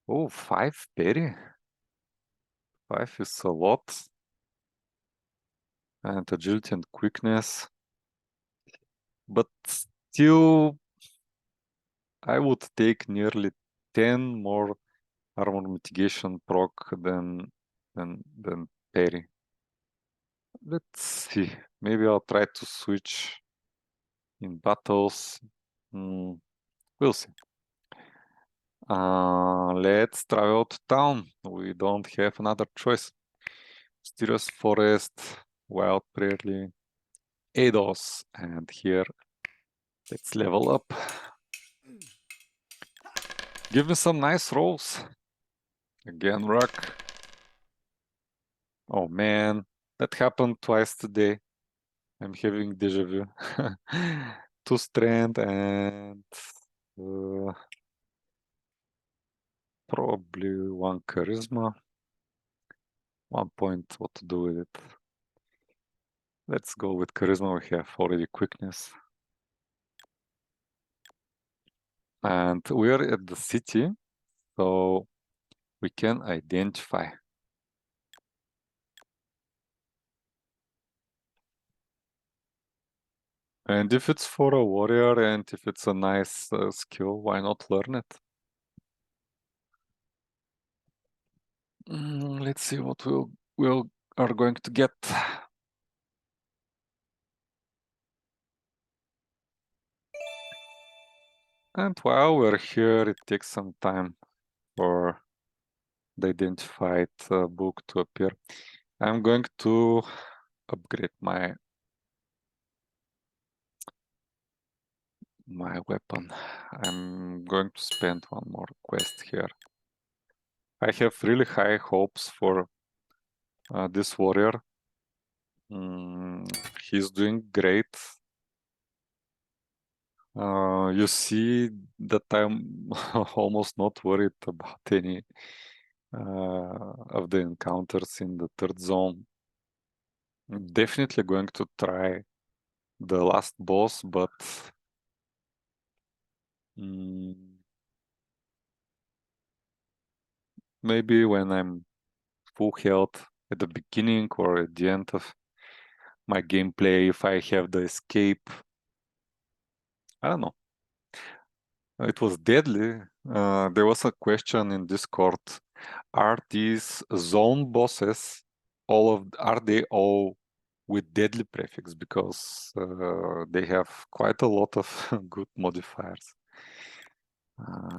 5 parry. 5 is a lot. And agility and quickness. But still, I would take nearly 10 more armor mitigation proc than parry. Let's see. Maybe I'll try to switch in battles. We'll see. Let's travel to town. We don't have another choice. Mysterious Forest, Wild Prairie, Eidos, and here let's level up. Give me some nice rolls. Again, rock. Oh man, that happened twice today. I'm having deja vu. 2 strength and probably 1 charisma. 1 point, what to do with it? Let's go with charisma. We have already quickness. And we are at the city, so we can identify. And if it's for a warrior and if it's a nice skill, why not learn it? Let's see what we are going to get. And while we're here, it takes some time for the identified book to appear. I'm going to upgrade my weapon. I'm going to spend one more quest here. I have really high hopes for this warrior. He's doing great. You see that I'm almost not worried about any of the encounters in the third zone. I'm definitely going to try the last boss, but maybe when I'm full health at the beginning or at the end of my gameplay, if I have the escape. I don't know. It was deadly. There was a question in Discord. Are these zone bosses, are they all with deadly prefix? Because they have quite a lot of good modifiers.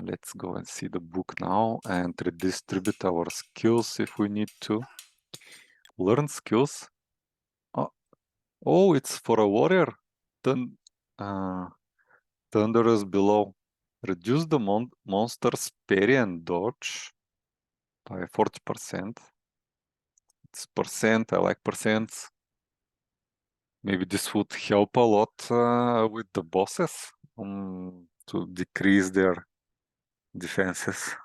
Let's go and see the book now and redistribute our skills if we need to. Learn skills. Oh, it's for a warrior. Then Thunder is below. Reduce the monster's parry and dodge by 40%. It's percent. I like percents. Maybe this would help a lot with the bosses to decrease their defenses.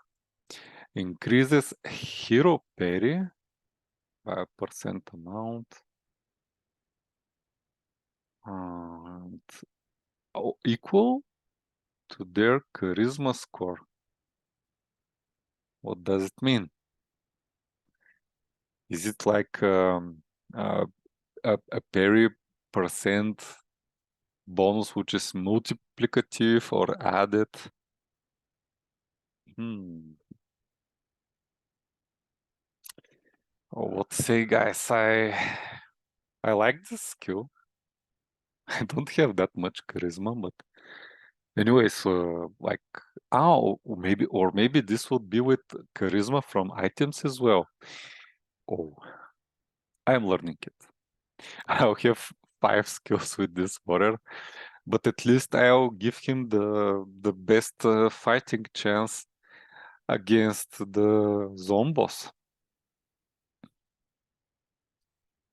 Increases hero parry by a percent amount. And equal to their charisma score. What does it mean? Is it like a parry percent bonus which is multiplicative or added? Oh, what to say, guys? I like this skill. I don't have that much charisma, but anyways, like, maybe this would be with charisma from items as well. Oh, I'm learning it. I'll have 5 skills with this warrior, but at least I'll give him the best fighting chance against the zone boss.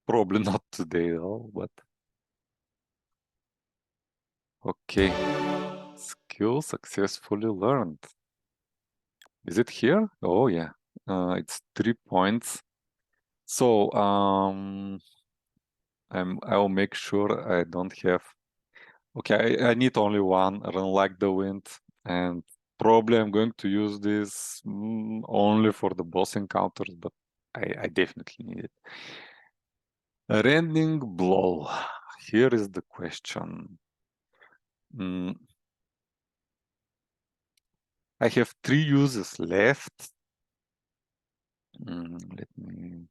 Probably not today though, but okay. Skill successfully learned. Is it here? Oh yeah, it's 3 points. So I'll make sure I don't have. Okay, I need only one. Run like the wind, and probably I'm going to use this only for the boss encounters, but I definitely need it. A rending blow. Here is the question. I have 3 uses left. Let me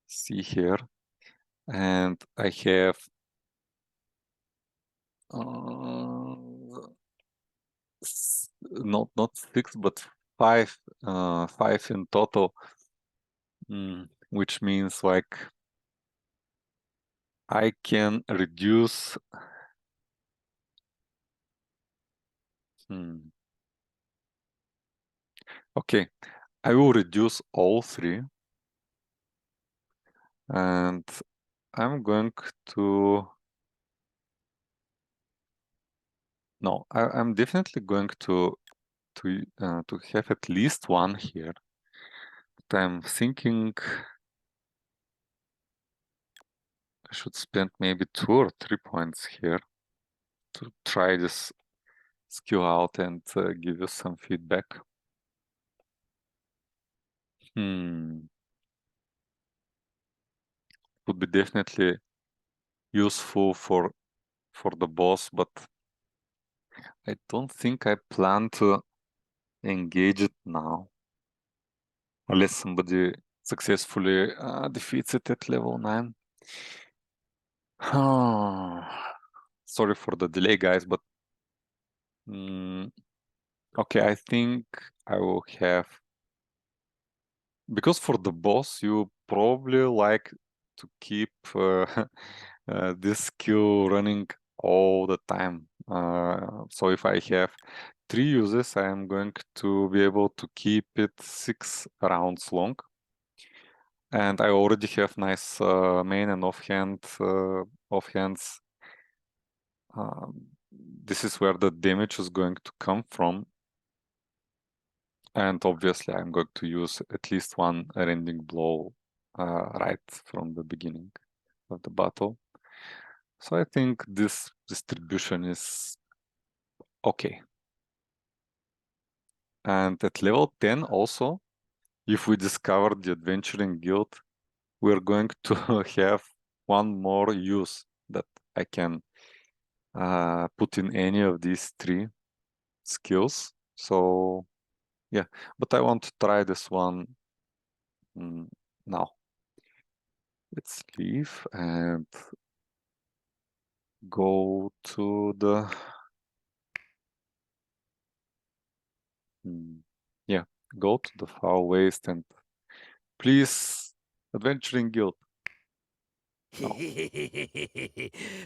see here. And I have not 6 but 5 in total, which means like I can reduce okay, I will reduce all 3, and I'm going to I'm definitely going to have at least one here, but I'm thinking I should spend maybe 2 or 3 points here to try this skill out and give you some feedback. Would be definitely useful for the boss, but I don't think I plan to engage it now. Unless somebody successfully defeats it at level 9. Sorry for the delay, guys, but okay, I think I will have, because for the boss you probably like to keep this skill running all the time. So if I have 3 uses, I am going to be able to keep it 6 rounds long. And I already have nice main and offhands. This is where the damage is going to come from. And obviously I'm going to use at least one rending blow right from the beginning of the battle. So I think this distribution is okay. And at level 10 also, if we discover the Adventuring Guild, we're going to have one more use that I can put in any of these 3 skills. So yeah, but I want to try this one now. Let's leave and go to the yeah, go to the Far Waste and please, Adventuring Guild. No.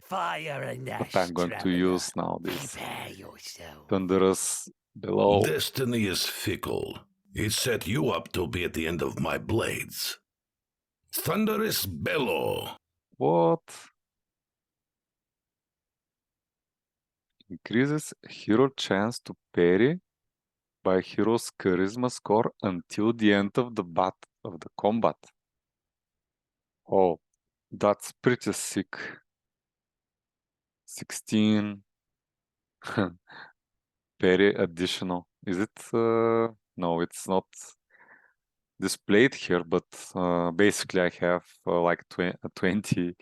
Fire and ash, But I'm going to traveler. use now this Prepare yourself. thunderous below. Destiny is fickle. It set you up to be at the end of my blades. Thunderous bellow. What? Increases hero chance to parry by hero's charisma score until the end of the combat. Oh, that's pretty sick. 16 parry additional. Is it? No, it's not displayed here, but basically I have like 28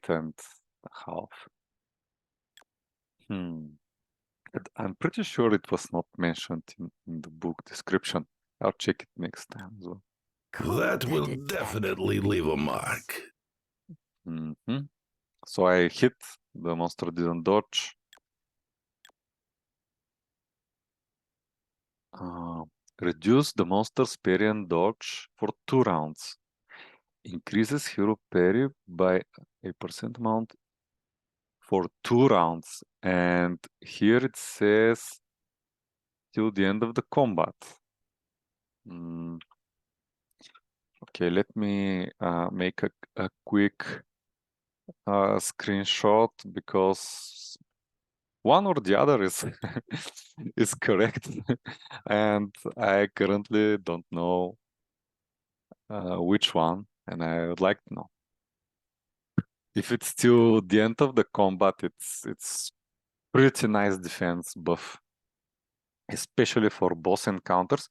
and a half. I'm pretty sure it was not mentioned in the book description. I'll check it next time as well. That will definitely leave a mark. So I hit, the monster didn't dodge. Reduce the monster's parry and dodge for 2 rounds. Increases hero parry by a % amount for 2 rounds. And here it says till the end of the combat. Okay, let me make a quick screenshot because one or the other is is correct, and I currently don't know which one, and I would like to know. If it's till the end of the combat, it's pretty nice defense buff, especially for boss encounters,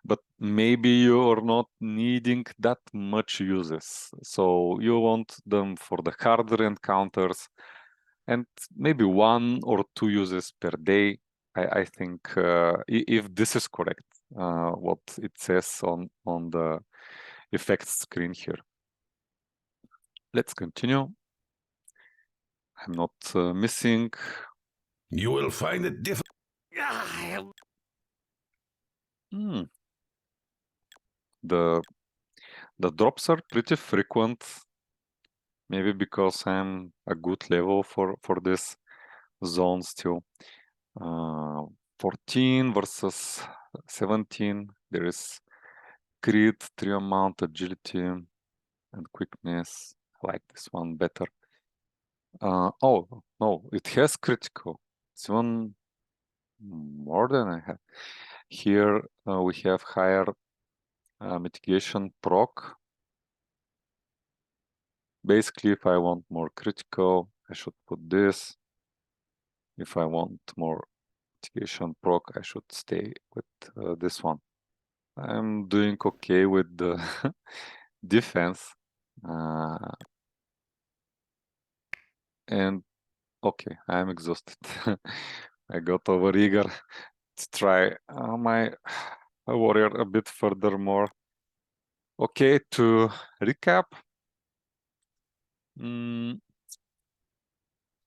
but maybe you're not needing that much uses, so you want them for the harder encounters and maybe 1 or 2 uses per day. I think if this is correct, what it says on the effects screen here. Let's continue. I'm not missing. You will find it difficult. The drops are pretty frequent. Maybe because I'm a good level for this zone still. 14 versus 17. There is crit, 3 amount, agility, and quickness. I like this one better. Oh, no, it has critical. It's even more than I have. Here we have higher mitigation proc. Basically, if I want more critical, I should put this. If I want more mitigation proc, I should stay with this one. I'm doing okay with the defense. And okay, I'm exhausted. I got over eager to try my warrior a bit furthermore. Okay, to recap,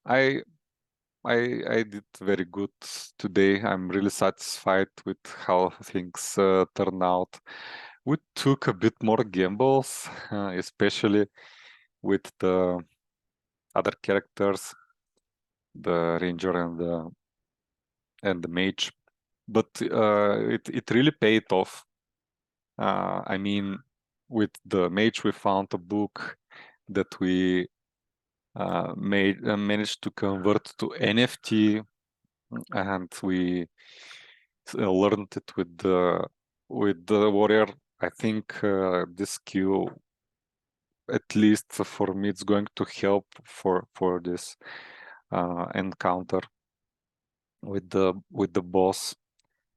I did very good today. I'm really satisfied with how things turned out. We took a bit more gambles, especially with the other characters, the ranger and the mage, but it really paid off. I mean, with the mage, we found a book that we managed to convert to NFT, and we learned it with the warrior. I think this skill, at least for me, it's going to help for this encounter with the boss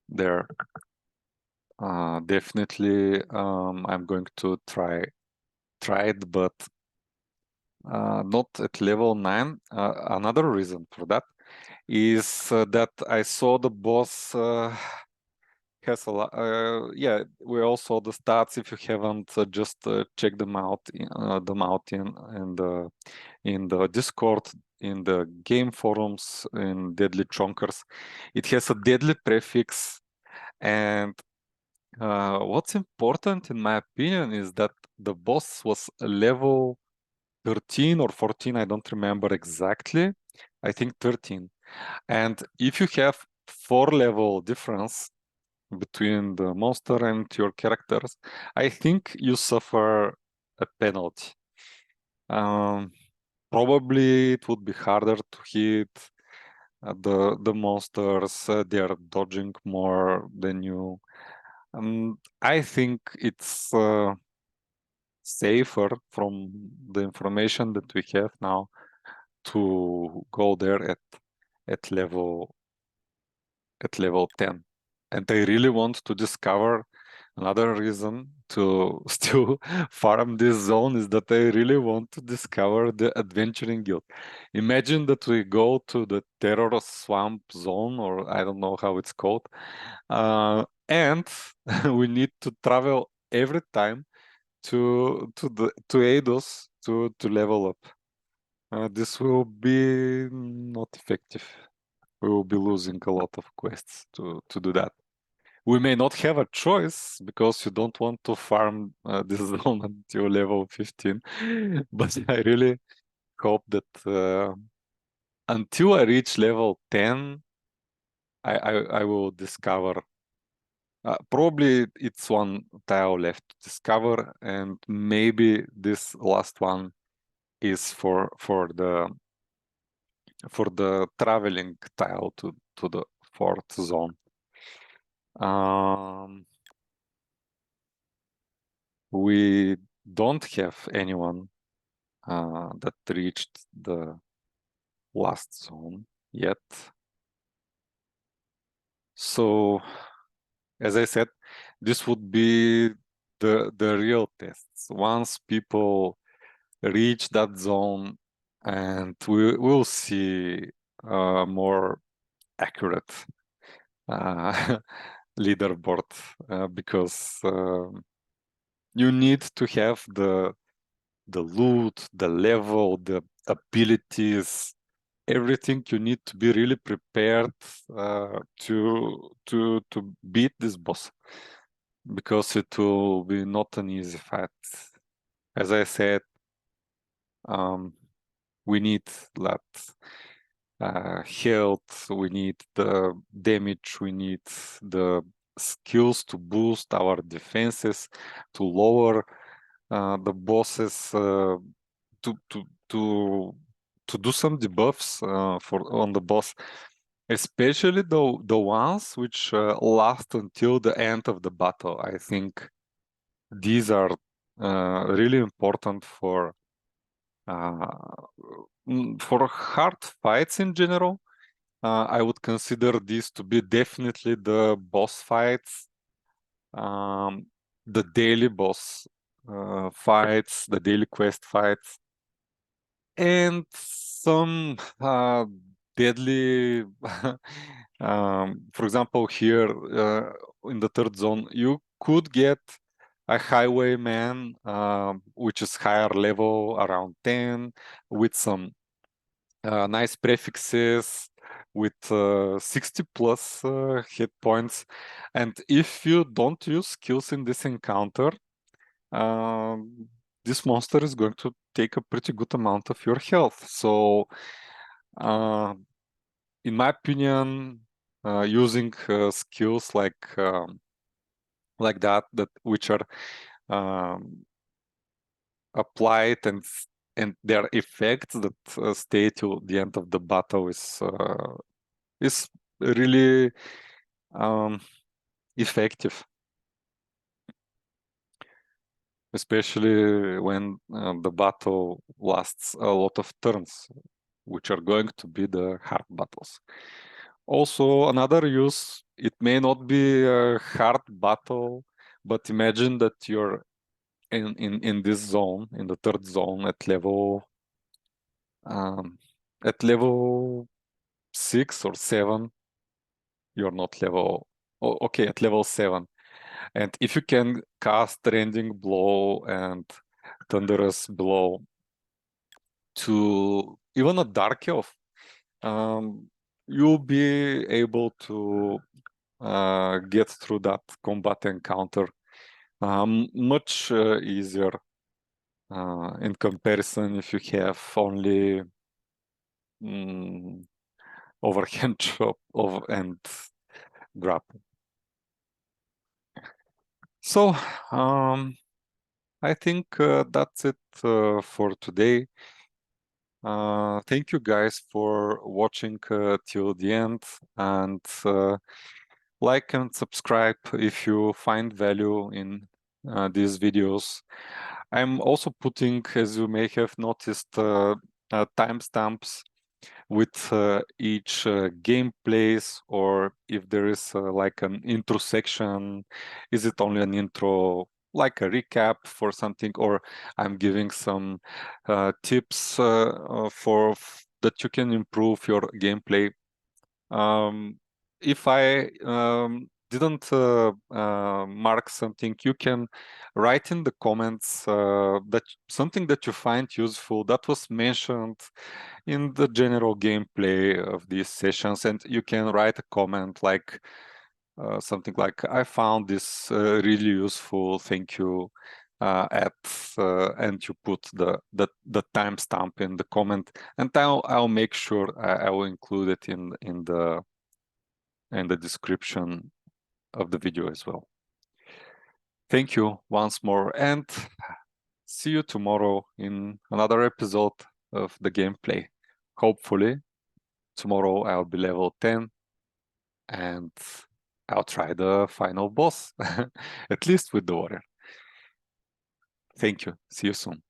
there. Definitely, I'm going to try it, but not at level 9. Another reason for that is that I saw the boss has a lot. Yeah, we all saw the stats. If you haven't, just check them out in the Discord, in the game forums, in Deadly Chonkers. It has a deadly prefix, and what's important, in my opinion, is that the boss was a level 13 or 14. I don't remember exactly. I think 13. And if you have 4-level difference between the monster and your characters, I think you suffer a penalty. Probably it would be harder to hit the monsters. They are dodging more than you. I think it's safer, from the information that we have now, to go there at level 10. And I really want to discover another reason to still farm this zone, is that I really want to discover the adventuring guild. Imagine that we go to the terror swamp zone, or I don't know how it's called, and we need to travel every time to Eidos to level up. This will be not effective. We will be losing a lot of quests to do that. We may not have a choice, because you don't want to farm this zone until level 15. But I really hope that until I reach level 10, I will discover. Probably it's one tile left to discover, and maybe this last one is for the traveling tile to the 4th zone. We don't have anyone that reached the last zone yet. So, as I said, this would be the real tests. Once people reach that zone, and we will see more accurate leaderboard, because you need to have the loot, the level, the abilities, everything. You need to be really prepared to beat this boss, because it will be not an easy fight. As I said, we need that health, we need the damage, we need the skills to boost our defenses, to lower the bosses, to do some debuffs on the boss, especially the ones which last until the end of the battle. I think these are really important for hard fights in general. I would consider these to be definitely the boss fights. the daily boss fights, the daily quest fights, and some deadly for example, here in the third zone, you could get a highwayman, which is higher level, around 10, with some nice prefixes, with 60 plus hit points. And if you don't use skills in this encounter, this monster is going to take a pretty good amount of your health. So in my opinion, using skills like that which are applied and their effects that stay till the end of the battle is really effective, especially when the battle lasts a lot of turns, which are going to be the hard battles. Also, another use, it may not be a hard battle, but imagine that you're in this zone, in the third zone, at level 6 or 7. You're not level, okay, at level 7. And if you can cast Rending Blow and Thunderous Blow to even a Dark Elf, you'll be able to get through that combat encounter much easier in comparison if you have only overhand chop and grapple. So I think that's it for today. Thank you guys for watching till the end, and like and subscribe if you find value in these videos. I'm also putting, as you may have noticed, timestamps with each gameplays, or if there is like an intro section, is it only an intro, like a recap for something, or I'm giving some tips for that you can improve your gameplay. If I didn't mark something, you can write in the comments that something that you find useful that was mentioned in the general gameplay of these sessions, and you can write a comment like something like, I found this really useful, thank you, and you put the timestamp in the comment, and I'll make sure I will include it in the description of the video as well. Thank you once more, and see you tomorrow in another episode of the gameplay. Hopefully tomorrow I'll be level 10 and I'll try the final boss, at least with the warrior. Thank you. See you soon.